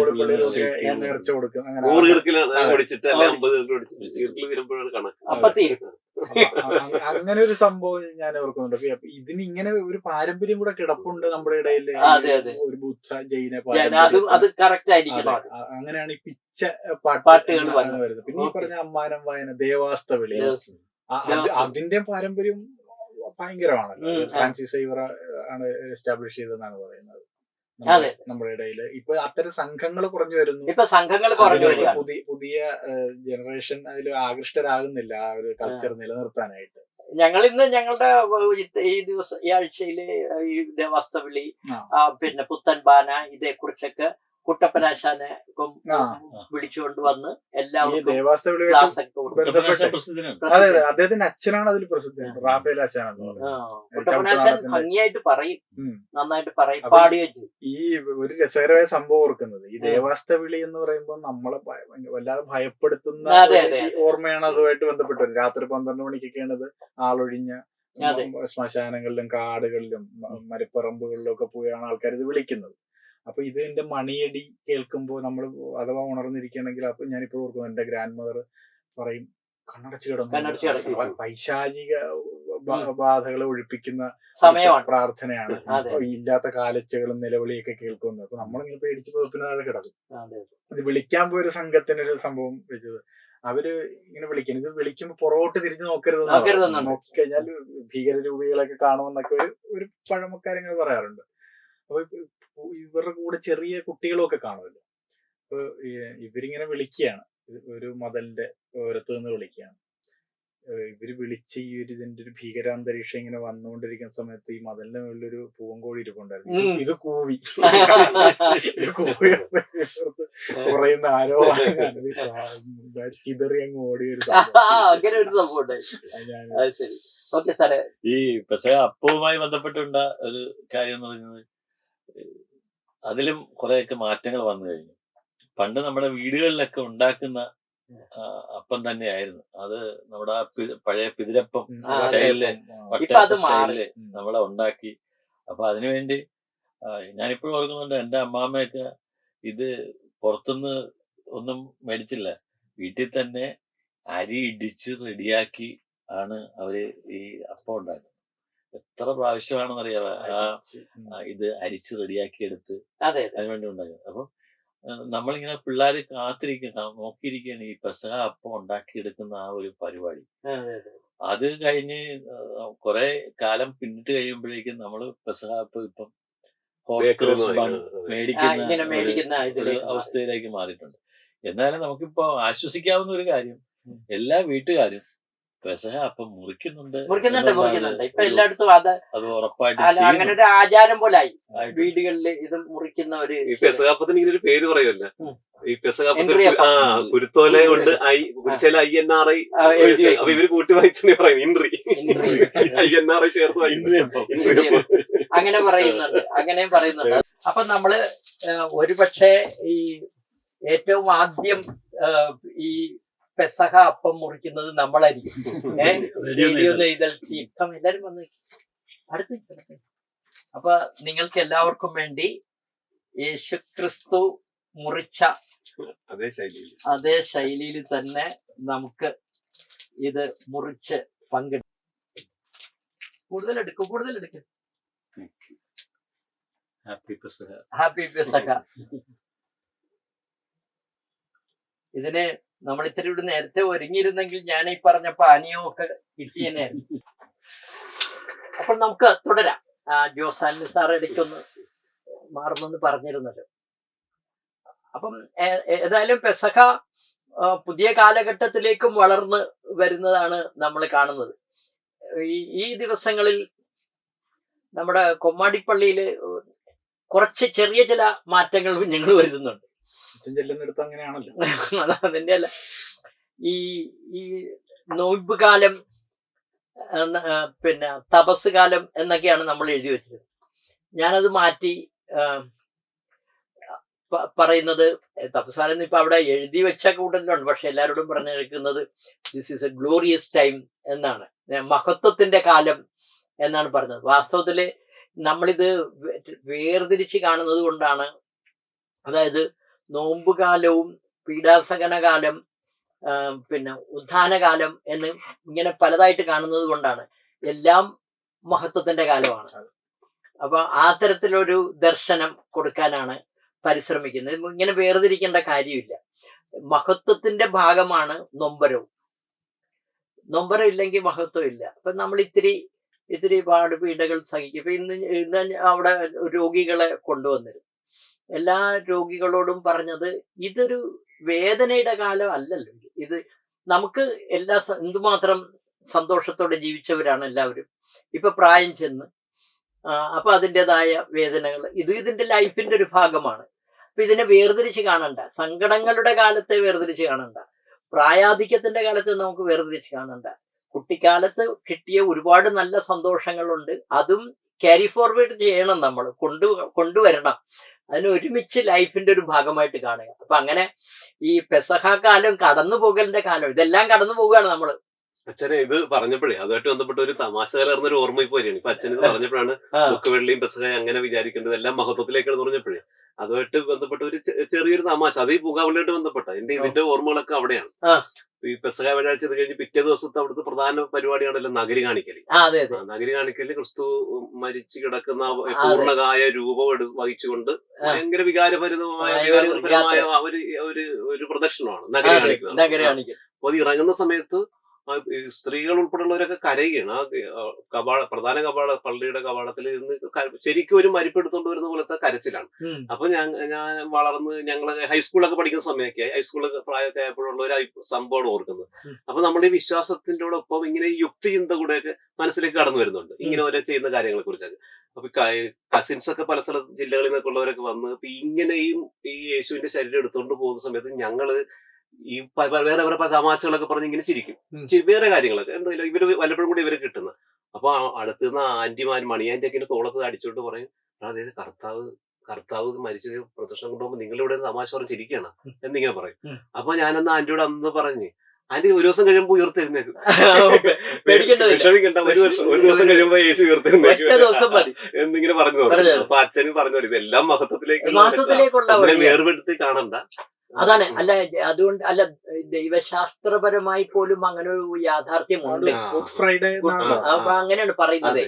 നേർച്ച കൊടുക്കും. അങ്ങനെ ഒരു സംഭവം ഞാൻ ഓർക്കുന്നുണ്ട്. ഇതിനിങ്ങനെ ഒരു പാരമ്പര്യം കൂടെ കിടപ്പുണ്ട് നമ്മുടെ ഇടയിൽ. ഒരു ബുദ്ധ ജൈന അങ്ങനെയാണ് ഈ പിച്ച പാട്ടുകൾ വരുന്നത്. പിന്നെ ഈ പറഞ്ഞ അമ്മാനം വായന, ദേവാസ്തവിളി, അതിന്റെ പാരമ്പര്യം ഭയങ്കരമാണല്ലോ. ഫ്രാൻസിസ് സേവ്യർ ആണ് എസ്റ്റാബ്ലിഷ് ചെയ്തതെന്നാണ് പറയുന്നത് നമ്മുടെ ഇടയിൽ. ഇപ്പൊ അത്തരം സംഘങ്ങൾ കുറഞ്ഞു വരുന്നു. പുതിയ ജനറേഷൻ അതിൽ ആകൃഷ്ടരാകുന്നില്ല ആ ഒരു കൾച്ചർ നിലനിർത്താനായിട്ട്. ഞങ്ങൾ ഇന്ന് ഞങ്ങളുടെ ഈ ആഴ്ചയില് ഈ ദേവാസ്തവിളി, പിന്നെ പുത്തൻപാന, ഇതേ കുറിച്ചൊക്കെ കുട്ടപ്പനാശാനെ വിളിച്ചുകൊണ്ട് വന്ന് എല്ലാവർക്കും അദ്ദേഹത്തിന്റെ അച്ഛനാണ് അതിൽ പ്രസിദ്ധൻ, റാഫേൽ ആശാനാണ്. കുട്ടപ്പനാശാൻ ഭംഗിയായിട്ട് പറയും, നന്നായിട്ട് പറയും, പാടുകയും. ഈ ഒരു രസകരമായ സംഭവം ഓർക്കുന്നത്, ഈ ദേവാസ്തവിളി എന്ന് പറയുമ്പോൾ നമ്മളെ വല്ലാതെ ഭയപ്പെടുത്തുന്ന ഓർമ്മയാണ് അതുമായിട്ട് ബന്ധപ്പെട്ടത്. രാത്രി 12 മണിക്കൊക്കെയാണ് ഇത് ആളൊഴിഞ്ഞ ശ്മശാനങ്ങളിലും കാടുകളിലും മരപ്പറമ്പുകളിലും ഒക്കെ പോയാണ് ആൾക്കാർ ഇത് വിളിക്കുന്നത്. അപ്പൊ ഇതിന്റെ മണിയടി കേൾക്കുമ്പോൾ നമ്മൾ അഥവാ ഉണർന്നിരിക്കുകയാണെങ്കിൽ, അപ്പൊ ഞാനിപ്പോ ഓർക്കുന്നു എന്റെ ഗ്രാൻഡ് മദർ പറയും, കണ്ണടച്ച് കിടന്നു. പൈശാചിക ബാധകളെ ഒഴിപ്പിക്കുന്ന പ്രാർത്ഥനയാണ്. ഇല്ലാത്ത കാലച്ചകളും നിലവിളിയൊക്കെ കേൾക്കുന്നത്. അപ്പൊ നമ്മളിങ്ങനെ പേടിച്ച് പുതപ്പിന് താഴെ കിടക്കും. ഇത് വിളിക്കാൻ പോയൊരു സംഘത്തിനൊരു സംഭവം വെച്ചത്, അവര് ഇങ്ങനെ വിളിക്കണം. ഇത് വിളിക്കുമ്പോ പുറകോട്ട് തിരിഞ്ഞു നോക്കരുതെന്നാണ്. നോക്കിക്കഴിഞ്ഞാൽ ഭീകരരൂപികളൊക്കെ കാണുമെന്നൊക്കെ ഒരു പഴമക്കാരിങ്ങനെ പറയാറുണ്ട്. അപ്പൊ ഇവരുടെ കൂടെ ചെറിയ കുട്ടികളൊക്കെ കാണുമല്ലോ. അപ്പൊ ഇവരിങ്ങനെ വിളിക്കുകയാണ്, ഒരു മതിലിന്റെ ഓരത്ത് നിന്ന് വിളിക്കുകയാണ്. ഇവര് വിളിച്ച് ഈ ഇതിന്റെ ഒരു ഭീകരാന്തരീക്ഷം ഇങ്ങനെ വന്നുകൊണ്ടിരിക്കുന്ന സമയത്ത് ഈ മതിലിന്റെ മുകളിലൊരു പൂവൻകോഴി ഇരിപ്പുണ്ടായിരുന്നു. ഇത് കൂവി കുറയുന്ന ആരോ ചിതറി അങ്ങ് ഓടിയൊരു അങ്ങനെ ഒരു സംഭവം. ഈ പെസഹ അപ്പവുമായി ബന്ധപ്പെട്ടുണ്ട ഒരു കാര്യം എന്ന് പറയുന്നത്, അതിലും കുറെയൊക്കെ മാറ്റങ്ങൾ വന്നു കഴിഞ്ഞു. പണ്ട് നമ്മുടെ വീടുകളിലൊക്കെ ഉണ്ടാക്കുന്ന അപ്പം തന്നെയായിരുന്നു അത്. നമ്മുടെ ആ പഴയ പിതിരപ്പം സ്റ്റൈലില്, വട്ടയപ്പ സ്റ്റൈലില് നമ്മളെ ഉണ്ടാക്കി. അപ്പൊ അതിനുവേണ്ടി ഞാനിപ്പോഴും ഓർക്കുന്നുണ്ട്, എന്റെ അമ്മാമ്മയൊക്കെ ഇത് പുറത്തുനിന്ന് ഒന്നും മേടിച്ചില്ല, വീട്ടിൽ തന്നെ അരി ഇടിച്ച് റെഡിയാക്കി ആണ് അവര് ഈ അപ്പം ഉണ്ടാക്കുന്നത്. എത്ര പ്രാവശ്യമാണെന്നറിയാമോ ഇത് അരിച്ച് റെഡിയാക്കി എടുത്ത് അതിനുവേണ്ടി ഉണ്ടാക്കുന്നത്. അപ്പം നമ്മളിങ്ങനെ പിള്ളേർ നോക്കിയിരിക്കുകയാണ് ഈ പെസഹ അപ്പം ഉണ്ടാക്കിയെടുക്കുന്ന ആ ഒരു പരിപാടി. അത് കഴിഞ്ഞ് കുറെ കാലം പിന്നിട്ട് കഴിയുമ്പോഴേക്കും നമ്മള് പെസഹ അപ്പം ഇപ്പം മേടിക്കുന്ന ഒരു അവസ്ഥയിലേക്ക് മാറിയിട്ടുണ്ട്. എന്നാലും നമുക്കിപ്പോ ആശ്വസിക്കാവുന്ന ഒരു കാര്യം, എല്ലാ വീട്ടുകാരും പെസഹ അപ്പം മുറിക്കുന്നുണ്ട്. ഇപ്പൊ എല്ലായിടത്തും അത് ഉറപ്പായിട്ട് അങ്ങനെ ഒരു ആചാരം പോലായി വീടുകളിൽ ഇത് മുറിക്കുന്ന ഒരു. ഈ പെസഹാപ്പത്തിന് ഇങ്ങനെ ഒരു പേര് പറയുമല്ല, ഈ പെസഹാപ്പത്തിന് കുരുത്തോല കൊണ്ട് INRI അപ്പൊ ഇവര് കൂട്ടി വായിച്ചു പറയും ഇൻട്രി INRI ചേർത്ത് അങ്ങനെ പറയുന്നുണ്ട്. അപ്പൊ നമ്മള് ഒരുപക്ഷെ ഈ ഏറ്റവും ആദ്യം ഈ പെസഹ അപ്പം മുറിക്കുന്നത് നമ്മളായിരിക്കും. റേഡിയോ നെയ്തൽ ടീം എല്ലാരും വന്ന് അടുത്ത്. അപ്പൊ നിങ്ങൾക്ക് എല്ലാവർക്കും വേണ്ടി യേശുക്രിസ്തു മുറിച്ച അതേ ശൈലിയിൽ തന്നെ നമുക്ക് ഇത് മുറിച്ച് പങ്കിടും. കൂടുതലെടുക്കും. ഹാപ്പി പെസഹ. ഇതിന് നമ്മൾ ഇത്തിരി ഇവിടെ നേരത്തെ ഒരുങ്ങിയിരുന്നെങ്കിൽ ഞാൻ ഈ പറഞ്ഞ പാനീയവും ഒക്കെ കിട്ടിയനെ. അപ്പോൾ നമുക്ക് തുടരാം. ജോസാൻ സാർ ഇടയ്ക്കൊന്ന് മാറുമെന്ന് പറഞ്ഞിരുന്നല്ലോ. അപ്പം ഏതായാലും പെസഹ പുതിയ കാലഘട്ടത്തിലേക്കും വളർന്ന് വരുന്നതാണ് നമ്മൾ കാണുന്നത്. ഈ ദിവസങ്ങളിൽ നമ്മുടെ കൊമ്മാടിപ്പള്ളിയിൽ കുറച്ച് ചെറിയ ചില മാറ്റങ്ങൾ ഞങ്ങൾ വരുത്തുന്നുണ്ട്. ചെല്ലുന്നിടത്ത് അങ്ങനെയാണല്ലോ. അതിന്റെ അല്ല, ഈ നോയമ്പ് കാലം, പിന്നെ തപസ് കാലം എന്നൊക്കെയാണ് നമ്മൾ എഴുതി വെച്ചത്. ഞാനത് മാറ്റി പറയുന്നത്, തപസ്കാലം ഇപ്പൊ അവിടെ എഴുതി വെച്ച കൂട്ടത്തിലുണ്ട്, പക്ഷെ എല്ലാവരോടും പറഞ്ഞു കേൾക്കുന്നത് this is A glorious time എന്നാണ്, മഹത്വത്തിന്റെ കാലം എന്നാണ് പറഞ്ഞത്. വാസ്തവത്തില് നമ്മളിത് വേർതിരിച്ച് കാണുന്നത് കൊണ്ടാണ്, അതായത് നോമ്പുകാലവും പീഡാസകനകാലം പിന്നെ ഉത്ഥാനകാലം എന്ന് ഇങ്ങനെ പലതായിട്ട് കാണുന്നത് കൊണ്ടാണ്. എല്ലാം മഹത്വത്തിന്റെ കാലമാണ്. അപ്പൊ ആ തരത്തിലൊരു ദർശനം കൊടുക്കാനാണ് പരിശ്രമിക്കുന്നത്. ഇങ്ങനെ വേർതിരിക്കേണ്ട കാര്യമില്ല. മഹത്വത്തിന്റെ ഭാഗമാണ് നൊമ്പരവും. നൊമ്പരം ഇല്ലെങ്കിൽ മഹത്വം ഇല്ല. അപ്പൊ നമ്മൾ ഇത്തിരി പാടുപീഡകൾ സഹിക്കും. ഇപ്പൊ ഇന്ന് അവിടെ രോഗികളെ കൊണ്ടുവന്നിരുന്നു. എല്ലാ രോഗികളോടും പറഞ്ഞത് ഇതൊരു വേദനയുടെ കാലം അല്ലല്ലോ, ഇത് നമുക്ക് എന്തുമാത്രം സന്തോഷത്തോടെ ജീവിച്ചവരാണ് എല്ലാവരും. ഇപ്പൊ പ്രായം ചെന്ന് അപ്പൊ അതിൻ്റെതായ വേദനകൾ ഇതിന്റെ ലൈഫിന്റെ ഒരു ഭാഗമാണ്. അപ്പൊ ഇതിനെ വേർതിരിച്ച് കാണണ്ട. സങ്കടങ്ങളുടെ കാലത്തെ വേർതിരിച്ച് കാണണ്ട. പ്രായാധിക്യത്തിന്റെ കാലത്ത് നമുക്ക് വേർതിരിച്ച് കാണണ്ട. കുട്ടിക്കാലത്ത് കിട്ടിയ ഒരുപാട് നല്ല സന്തോഷങ്ങളുണ്ട്, അതും ക്യാരി ഫോർവേഡ് ചെയ്യണം, നമ്മൾ കൊണ്ടുവരണം. അതിന് ഒരുമിച്ച് ലൈഫിന്റെ ഒരു ഭാഗമായിട്ട് കാണുക. അപ്പൊ അങ്ങനെ ഈ പെസഹ കാലം കടന്നു പോകലിന്റെ കാലം, ഇതെല്ലാം കടന്നു പോവുകയാണ് നമ്മള്. അച്ഛനെ ഇത് പറഞ്ഞപ്പോഴേ അതുമായിട്ട് ബന്ധപ്പെട്ട ഒരു തമാശ കലർന്നൊരു ഓർമ്മ ഇപ്പൊ വരികയാണ്. ഇപ്പൊ അച്ഛൻ ഇത് പറഞ്ഞപ്പോഴാണ് ദുഃഖവെള്ളിയും പെസഹ അങ്ങനെ വിചാരിക്കേണ്ടത് എല്ലാം മഹത്വത്തിലേക്കാണെന്ന് പറഞ്ഞപ്പോഴേ അതുമായിട്ട് ബന്ധപ്പെട്ട ഒരു ചെറിയൊരു തമാശ, അത് ഈ പൂങ്കാവള്ളിയായിട്ട് ബന്ധപ്പെട്ട ഇതിന്റെ ഓർമ്മകളൊക്കെ അവിടെയാണ്. ഈ പെസഹ വ്യാഴാഴ്ച ഇത് കഴിഞ്ഞ് പിറ്റേ ദിവസത്തെ അവിടുത്തെ പ്രധാന പരിപാടിയാണല്ലോ നഗരി കാണിക്കല്. നഗരി കാണിക്കല് ക്രിസ്തു മരിച്ചു കിടക്കുന്ന പൂർണ്ണകായ രൂപം വഹിച്ചുകൊണ്ട് ഭയങ്കര വികാരപരമായ ഒരു പ്രദക്ഷിണമാണ് നഗരി കാണിക്കുന്നത്. അപ്പൊ അത് ഇറങ്ങുന്ന സമയത്ത് ഈ സ്ത്രീകൾ ഉൾപ്പെടെയുള്ളവരൊക്കെ കരയുകയാണ്. പ്രധാന പള്ളിയുടെ കവാടത്തിൽ നിന്ന് ശരിക്കും ഒരു മരിപ്പെടുത്തോണ്ട് വരുന്ന പോലത്തെ കരച്ചിലാണ്. അപ്പൊ ഞാൻ വളർന്ന് ഞങ്ങള് ഹൈസ്കൂളൊക്കെ പഠിക്കുന്ന സമയമൊക്കെ ഹൈസ്കൂളൊക്കെ പ്രായമൊക്കെ ആയപ്പോഴുള്ള ഒരു സംഭവമാണ് ഓർക്കുന്നത്. അപ്പൊ നമ്മുടെ ഈ വിശ്വാസത്തിന്റെ ഒപ്പം ഇങ്ങനെ ഈ യുക്തിചിന്ത കൂടെയൊക്കെ മനസ്സിലേക്ക് കടന്നു വരുന്നുണ്ട് ഇങ്ങനെ ഓരോ ചെയ്യുന്ന കാര്യങ്ങളെ കുറിച്ചൊക്കെ. അപ്പൊ കസിൻസ് ഒക്കെ പല ജില്ലകളിൽ നിന്നൊക്കെ ഉള്ളവരൊക്കെ വന്ന് ഇപ്പൊ ഇങ്ങനെയും ഈ യേശുവിന്റെ ശരീരം എടുത്തുകൊണ്ട് പോകുന്ന സമയത്ത് ഞങ്ങള് ഈ വേറെ വേറെ തമാശകളൊക്കെ പറഞ്ഞ് ഇങ്ങനെ ചിരിക്കും. വേറെ കാര്യങ്ങളൊക്കെ എന്തായാലും ഇവര് വല്ലപ്പോഴും കൂടി ഇവരെ കിട്ടുന്നത്. അപ്പൊ അടുത്തുനിന്ന് ആന്റിമാർ മണിയാന്റി ഒക്കെ തോളത്ത് അടിച്ചോണ്ട് പറയും, അതായത് കർത്താവ് മരിച്ചത് പ്രദർശനം കൊണ്ടുപോകുമ്പോ നിങ്ങളിവിടെ തമാശ പറഞ്ഞ് ചിരിക്കണം എന്നിങ്ങനെ പറയും. അപ്പൊ ഞാനെന്ന് ആന്റിയോട് അന്ന് പറഞ്ഞ്, ആന്റി ഒരു ദിവസം കഴിയുമ്പോ ഉയർത്തെഴുന്നേക്കും, വിഷമിക്കണ്ട, ഒരു ദിവസം കഴിയുമ്പോ യേശു ഉയർത്തെഴുന്നേക്കും എന്നിങ്ങനെ പറഞ്ഞു. അപ്പൊ അച്ഛനും പറഞ്ഞു, ഇതെല്ലാം മഹത്വത്തിലേക്കുള്ള വേർപെടുത്തി കാണണ്ട. അതാണ്. അല്ല അതുകൊണ്ട് അല്ല, ദൈവശാസ്ത്രപരമായി പോലും അങ്ങനെ ഒരു യാഥാർത്ഥ്യമുണ്ട്. ഗുഡ് ഫ്രൈഡേ അപ്പൊ അങ്ങനെയാണ് പറയുന്നത്.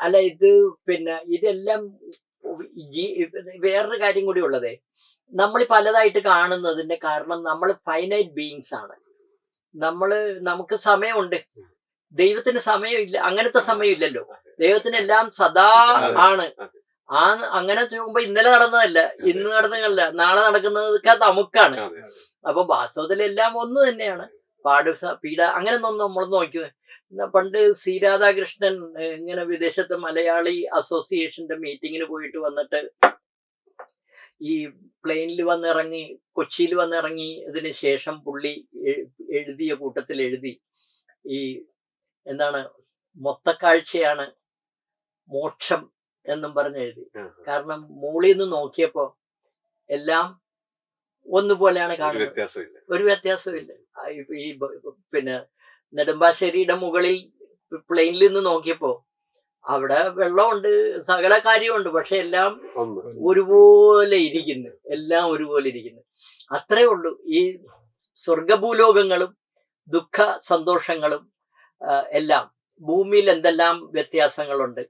അല്ല ഇത് പിന്നെ ഇതെല്ലാം വേറൊരു കാര്യം കൂടി ഉള്ളത്, നമ്മൾ പലതായിട്ട് കാണുന്നതിന്റെ കാരണം നമ്മൾ ഫൈനൈറ്റ് ബീയിങ്സ് ആണ്. നമുക്ക് സമയമുണ്ട്, ദൈവത്തിന് സമയമില്ല. അങ്ങനത്തെ സമയമില്ലല്ലോ. ദൈവത്തിന് എല്ലാം സദാ ആണ്. അങ്ങനെ നോക്കുമ്പോ ഇന്നലെ നടന്നതല്ല, ഇന്ന് നടന്നതല്ല, നാളെ നടക്കുന്നതൊക്കെ നമുക്കാണ്. അപ്പൊ വാസ്തവത്തിലെല്ലാം ഒന്ന് തന്നെയാണ്. പീഡ അങ്ങനെയൊന്നും നമ്മൾ നോക്കി. പണ്ട് സി രാധാകൃഷ്ണൻ ഇങ്ങനെ വിദേശത്ത് മലയാളി അസോസിയേഷന്റെ മീറ്റിങ്ങിന് പോയിട്ട് വന്നിട്ട് ഈ പ്ലെയിനിൽ വന്നിറങ്ങി, കൊച്ചിയിൽ വന്നിറങ്ങി ഇതിന് ശേഷം പുള്ളി എഴുതിയ കൂട്ടത്തിൽ എഴുതി, ഈ എന്താണ് മൊത്തക്കാഴ്ചയാണ് മോക്ഷം എന്നും പറഞ്ഞ് എഴുതി. കാരണം മുകളിൽ നിന്ന് നോക്കിയപ്പോ എല്ലാം ഒന്നുപോലെയാണ് കാണുന്നത്, ഒരു വ്യത്യാസവും ഇല്ല. ഈ പിന്നെ നെടുമ്പാശ്ശേരിയുടെ മുകളിൽ പ്ലെയിനിൽ നിന്ന് നോക്കിയപ്പോ അവിടെ വെള്ളമുണ്ട്, സകല കാര്യമുണ്ട്, പക്ഷെ എല്ലാം ഒരുപോലെ ഇരിക്കുന്നു, എല്ലാം ഒരുപോലെ ഇരിക്കുന്നു. അത്രേ ഉള്ളൂ. ഈ സ്വർഗഭൂലോകങ്ങളും ദുഃഖ സന്തോഷങ്ങളും എല്ലാം, ഭൂമിയിൽ എന്തെല്ലാം വ്യത്യാസങ്ങളുണ്ട്.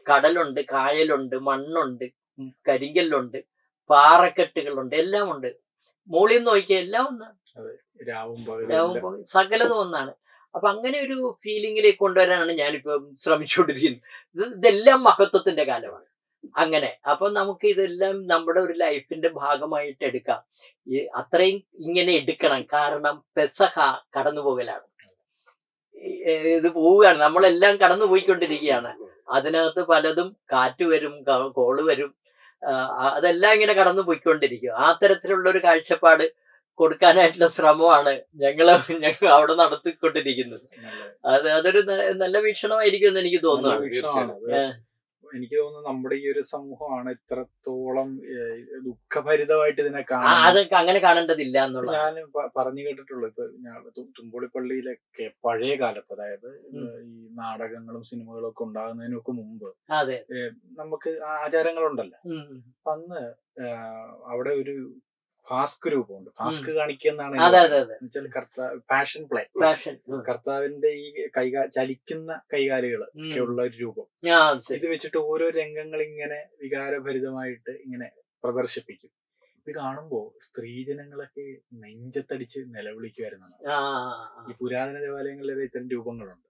കടലുണ്ട്, കായലുണ്ട്, മണ്ണുണ്ട്, കരിങ്കല്ലുണ്ട്, പാറക്കെട്ടുകളുണ്ട്, എല്ലാം ഉണ്ട്. മുകളിൽ നിന്ന് നോക്കിയാൽ എല്ലാം ഒന്നാണ്, സകലതും ഒന്നാണ്. അപ്പൊ അങ്ങനെ ഒരു ഫീലിംഗിലേക്ക് കൊണ്ടുവരാനാണ് ഞാനിപ്പോ ശ്രമിച്ചുകൊണ്ടിരിക്കുന്നത്. ഇതെല്ലാം മഹത്വത്തിന്റെ കാലമാണ്. അങ്ങനെ അപ്പൊ നമുക്ക് ഇതെല്ലാം നമ്മുടെ ഒരു ലൈഫിന്റെ ഭാഗമായിട്ട് എടുക്കാം. അത്രയും ഇങ്ങനെ എടുക്കണം. കാരണം പെസഹ കടന്നുപോകലാണ്, ഇത് പോവുകയാണ്, നമ്മളെല്ലാം കടന്നു പോയിക്കൊണ്ടിരിക്കുകയാണ്. അതിനകത്ത് പലതും കാറ്റ് വരും, കോള് വരും, അതെല്ലാം ഇങ്ങനെ കടന്നു പോയിക്കൊണ്ടിരിക്കും. ആ തരത്തിലുള്ള ഒരു കാഴ്ചപ്പാട് കൊടുക്കാനായിട്ടുള്ള ശ്രമമാണ് ഞങ്ങൾ അവിടെ നടത്തിക്കൊണ്ടിരിക്കുന്നത്. അതൊരു നല്ല വീക്ഷണമായിരിക്കും എന്ന് എനിക്ക് തോന്നുന്നു. എനിക്ക് തോന്നുന്നു നമ്മുടെ ഈ ഒരു സമൂഹമാണ് ഇത്രത്തോളം ദുഃഖഭരിതമായിട്ട് ഇതിനെ കാണുന്നത്. അതൊക്കെ അങ്ങനെ കാണേണ്ടതില്ല എന്നുള്ള ഞാൻ പറഞ്ഞു കേട്ടിട്ടുള്ളൂ. ഇപ്പൊ ഞാൻ തുമ്പോളിപ്പള്ളിയിലൊക്കെ പഴയ കാലത്ത്, അതായത് ഈ നാടകങ്ങളും സിനിമകളും ഒക്കെ ഉണ്ടാകുന്നതിനൊക്കെ മുമ്പ് നമുക്ക് ആചാരങ്ങളുണ്ടല്ലോ. അന്ന് അവിടെ ഒരു ഭാസ്ക് രൂപമുണ്ട്. ഭാസ്ക് കാണിക്കുക എന്നാണ് പാഷൻ പ്ലേ. കർത്താവിന്റെ ഈ ചലിക്കുന്ന കൈകാലുകൾ ഒക്കെ ഉള്ള ഒരു രൂപം. ഇത് വെച്ചിട്ട് ഓരോ രംഗങ്ങൾ ഇങ്ങനെ വികാരഭരിതമായിട്ട് ഇങ്ങനെ പ്രദർശിപ്പിക്കും. ഇത് കാണുമ്പോ സ്ത്രീജനങ്ങളൊക്കെ നെഞ്ചത്തടിച്ച് നിലവിളിക്കുമായിരുന്നു. ഈ പുരാതന ദേവാലയങ്ങളിലെ ഇത്തരം രൂപങ്ങളുണ്ട്.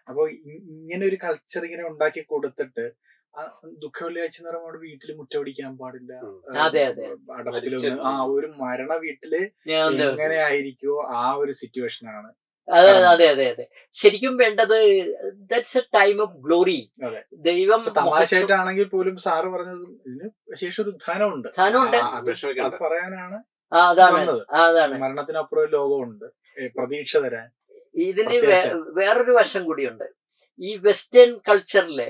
അപ്പൊ ഇങ്ങനെ ഒരു കൾച്ചർ ഇങ്ങനെ ഉണ്ടാക്കി കൊടുത്തിട്ട് ദുഃഖവെള്ളിയാഴ്ച എന്ന് പറയുമ്പോൾ വീട്ടില് മുറ്റമടിക്കാൻ പാടില്ല, അടപ്പിലൊന്ന് ഒരു മരണ വീട്ടില് എങ്ങനെ ആയിരിക്കുമോ ആ ഒരു സിറ്റുവേഷൻ ആണ്. അതെ. ശരിക്കും വേണ്ടത് that's A time of glory. ദൈവം തമാശയായിട്ടാണെങ്കിൽ പോലും സാറ് പറഞ്ഞത് ഇതിന് ശേഷം ഒരു ധനമുണ്ട്, അത് പറയാനാണ് മരണത്തിനപ്പുറം ഒരു ലോകമുണ്ട്, പ്രതീക്ഷ തരാൻ. ഇതിന് വേറൊരു വശം കൂടിയുണ്ട്. ഈ വെസ്റ്റേൺ കൾച്ചറിൽ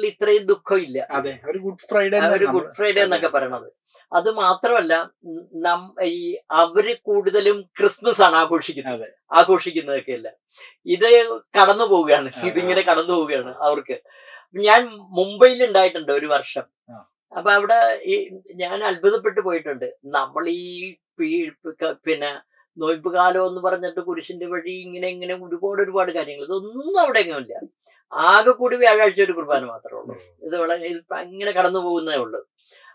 ഇത്രയും ദുഃഖം ഇല്ല. അതെ, ഒരു ഗുഡ് ഫ്രൈഡേ എന്നൊക്കെ പറയണത്. അത് മാത്രമല്ല, ഈ അവര് കൂടുതലും ക്രിസ്മസ് ആണ് ആഘോഷിക്കുന്നതൊക്കെ അല്ല. ഇത് കടന്നു പോവുകയാണ്, ഇതിങ്ങനെ കടന്നു പോവുകയാണ് അവർക്ക്. ഞാൻ മുംബൈയിൽ ഉണ്ടായിട്ടുണ്ട് ഒരു വർഷം. അപ്പൊ അവിടെ ഞാൻ അത്ഭുതപ്പെട്ടു പോയിട്ടുണ്ട്. നമ്മൾ ഈ പിന്നെ നോയമ്പ് കാലം എന്ന് പറഞ്ഞിട്ട് കുരിശിന്റെ വഴി ഇങ്ങനെ ഒരുപാട് കാര്യങ്ങൾ, ഇതൊന്നും അവിടെ എങ്ങുമില്ല. ആകെ കൂടി വ്യാഴാഴ്ച ഒരു കുർബാന മാത്രമേ ഉള്ളൂ. ഇത് വളരെ ഇങ്ങനെ കടന്നു പോകുന്നേ ഉള്ളൂ.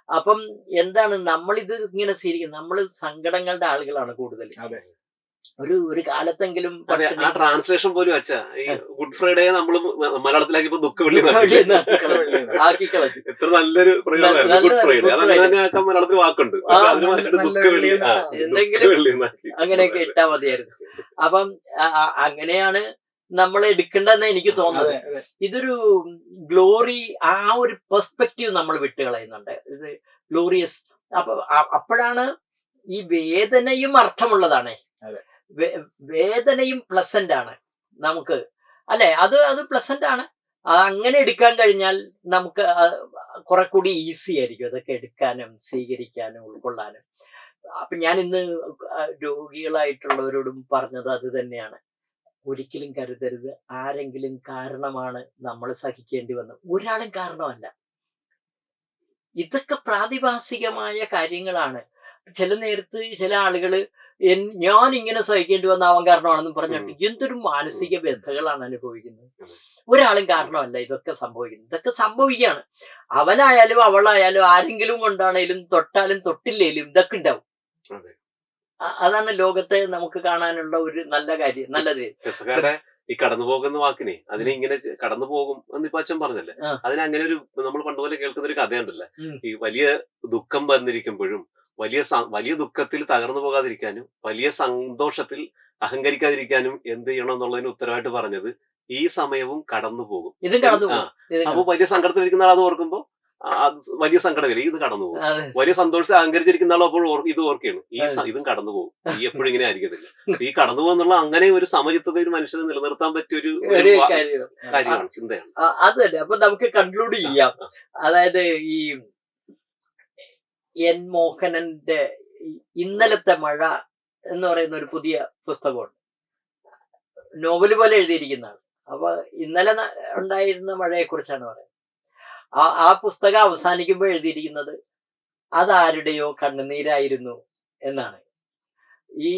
അപ്പം എന്താണ് നമ്മളിത് ഇങ്ങനെ ശരിക്കും നമ്മൾ സങ്കടങ്ങളുടെ ആളുകളാണ് കൂടുതൽ. അതെ. ഒരു കാലത്തെങ്കിലും അതെ, ആ ട്രാൻസ്ലേഷൻ പോലും വെച്ചാ ഈ ഗുഡ് ഫ്രൈഡേ നമ്മൾ മലയാളത്തിലാക്കിയപ്പോ ദുഃഖവെള്ളി ആക്കിക്കളഞ്ഞു. എത്ര നല്ലൊരു പ്രയോഗമായിരുന്നു ഗുഡ് ഫ്രൈഡേ. അത് അങ്ങനെ തന്നെ ആക്കാൻ മലയാളത്തിൽ വാക്കുണ്ട്. പക്ഷെ അതിന് മാറ്റി ദുഃഖവെള്ളി, എന്തെങ്കിലും അങ്ങനെയൊക്കെ ഇട്ടാ മതിയായിരുന്നു. അപ്പം അങ്ങനെയാണ് നമ്മൾ എടുക്കേണ്ടതെന്ന് എനിക്ക് തോന്നുന്നത്. ഇതൊരു ഗ്ലോറി, ആ ഒരു പെർസ്പെക്റ്റീവ് നമ്മൾ വിട്ടുകളയുന്നുണ്ട്. ഇത് ഗ്ലോറിയസ്. അപ്പോഴാണ് ഈ വേദനയും അർത്ഥമുള്ളതാണ്. വേദനയും പ്ലസന്റ് ആണ് നമുക്ക്, അല്ലെ? അത് പ്ലസന്റ് ആണ്. അങ്ങനെ എടുക്കാൻ കഴിഞ്ഞാൽ നമുക്ക് കുറെ കൂടി ഈസി ആയിരിക്കും അതൊക്കെ എടുക്കാനും സ്വീകരിക്കാനും ഉൾക്കൊള്ളാനും. അപ്പൊ ഞാൻ ഇന്ന് രോഗികളായിട്ടുള്ളവരോടും പറഞ്ഞത് അത് തന്നെയാണ്. ഒരിക്കലും കരുതരുത് ആരെങ്കിലും കാരണമാണ് നമ്മൾ സഹിക്കേണ്ടി വന്നത്. ഒരാളും കാരണമല്ല. ഇതൊക്കെ പ്രാതിഭാസികമായ കാര്യങ്ങളാണ്. ചില നേരത്ത് ചില ആളുകള് ഞാൻ ഇങ്ങനെ സഹിക്കേണ്ടി വന്ന അവൻ കാരണമാണെന്ന് പറഞ്ഞിട്ട് എന്തൊരു മാനസിക വ്യഥകളാണ് അനുഭവിക്കുന്നത്. ഒരാളും കാരണമല്ല ഇതൊക്കെ സംഭവിക്കുന്നത്. ഇതൊക്കെ സംഭവിക്കുകയാണ്. അവനായാലും അവളായാലും ആരെങ്കിലും കൊണ്ടാണേലും തൊട്ടാലും തൊട്ടില്ലേലും ഇതൊക്കെ ഉണ്ടാവും. അതാണ് ലോകത്തെ നമുക്ക് കാണാനുള്ള ഒരു നല്ല കാര്യം, നല്ലത്. ഈ കടന്നു പോകുന്ന വാക്കിനെ അതിനെ ഇങ്ങനെ കടന്നു പോകും എന്ന് ഇപ്പൊ അച്ഛൻ പറഞ്ഞല്ലേ, അതിന് അങ്ങനെ ഒരു നമ്മൾ പണ്ടുപോലെ കേൾക്കുന്ന ഒരു കഥയുണ്ടല്ലേ, ഈ വലിയ ദുഃഖം വന്നിരിക്കുമ്പോഴും വലിയ ദുഃഖത്തിൽ തകർന്നു പോകാതിരിക്കാനും വലിയ സന്തോഷത്തിൽ അഹങ്കരിക്കാതിരിക്കാനും എന്ത് ചെയ്യണം എന്നുള്ളതിന് ഉത്തരവായിട്ട് പറഞ്ഞത് ഈ സമയവും കടന്നു പോകും. അപ്പൊ വലിയ സങ്കടത്തിലിരിക്കുന്ന ആൾ അത് ഓർക്കുമ്പോ വലിയ സങ്കടമില്ല, ഇത് കടന്നു പോകും. വലിയ സന്തോഷത്തിൽ അഹങ്കരിച്ചിരിക്കുന്ന ആൾ അപ്പോൾ ഇത് ഓർക്കുകയാണ്, ഇതും കടന്നു പോകും. ഈ എപ്പോഴും ഇങ്ങനെ ആയിരിക്കത്തില്ല. ഈ കടന്നു പോകുന്നുള്ള അങ്ങനെ ഒരു സമചിത്തത ഒരു മനുഷ്യന് നിലനിർത്താൻ പറ്റിയ ഒരു കാര്യമാണ്, ചിന്തയാണ്. അത് തന്നെ. അപ്പൊ നമുക്ക് കൺക്ലൂഡ് ചെയ്യാം. അതായത് ഈ എൻ മോഹനന്റെ ഇന്നലത്തെ മഴ എന്ന് പറയുന്ന ഒരു പുതിയ പുസ്തകമുണ്ട്. നോവല് പോലെ എഴുതിയിരിക്കുന്നതാണ്. അപ്പൊ ഇന്നലെ ഉണ്ടായിരുന്ന മഴയെ കുറിച്ചാണ് പറയുന്നത്. ആ പുസ്തകം അവസാനിക്കുമ്പോൾ എഴുതിയിരിക്കുന്നത് അതാരുടെയോ കണ്ണുനീരായിരുന്നു എന്നാണ്. ഈ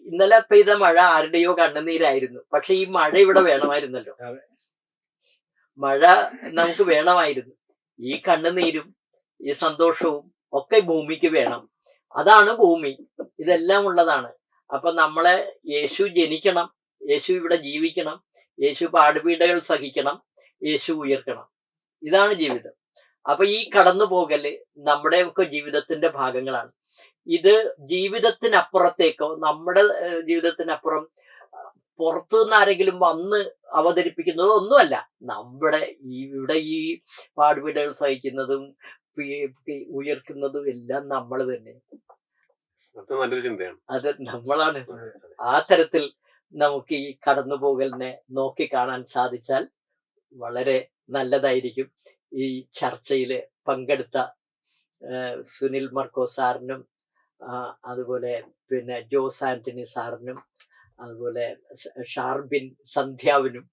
ഇന്നലെ പെയ്ത മഴ ആരുടെയോ കണ്ണുനീരായിരുന്നു. പക്ഷെ ഈ മഴ ഇവിടെ വേണമായിരുന്നല്ലോ. മഴ നമുക്ക് വേണമായിരുന്നു. ഈ കണ്ണുനീരും ഈ സന്തോഷവും ഒക്കെ ഭൂമിക്ക് വേണം. അതാണ് ഭൂമി. ഇതെല്ലാം ഉള്ളതാണ്. അപ്പൊ നമ്മളെ യേശു ജനിക്കണം, യേശു ഇവിടെ ജീവിക്കണം, യേശു പാടുപീഡകൾ സഹിക്കണം, യേശു ഉയർക്കണം. ഇതാണ് ജീവിതം. അപ്പൊ ഈ കടന്നു പോകല് നമ്മുടെ ഒക്കെ ജീവിതത്തിന്റെ ഭാഗങ്ങളാണ്. ഇത് ജീവിതത്തിനപ്പുറത്തേക്കോ നമ്മുടെ ജീവിതത്തിനപ്പുറം പുറത്തുനിന്ന് ആരെങ്കിലും വന്ന് അവതരിപ്പിക്കുന്നതോ ഒന്നുമല്ല. നമ്മുടെ ഇവിടെ ഈ പാടുപീഡകൾ സഹിക്കുന്നതും ഉയർക്കുന്നതും എല്ലാം നമ്മൾ തന്നെ. നല്ലൊരു ചിന്തയാണ്. അത് നമ്മളാണ്. ആ തരത്തിൽ നമുക്ക് ഈ കടന്നുപോകലിനെ നോക്കി കാണാൻ സാധിച്ചാൽ വളരെ നല്ലതായിരിക്കും. ഈ ചർച്ചയിൽ പങ്കെടുത്ത സുനിൽ മർക്കോ സാറിനും അതുപോലെ പിന്നെ ജോസ് ആന്റണി സാറിനും അതുപോലെ ഷാർബിൻ സന്ധ്യാവിനും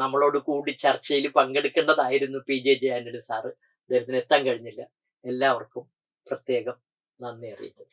നമ്മളോട് കൂടി ചർച്ചയിൽ പങ്കെടുക്കേണ്ടതായിരുന്നു PJ ആന്റണി സാറ്. അദ്ദേഹത്തിന് എത്താൻ കഴിഞ്ഞില്ല. എല്ലാവർക്കും പ്രത്യേകം നന്ദി അറിയിക്കുന്നു.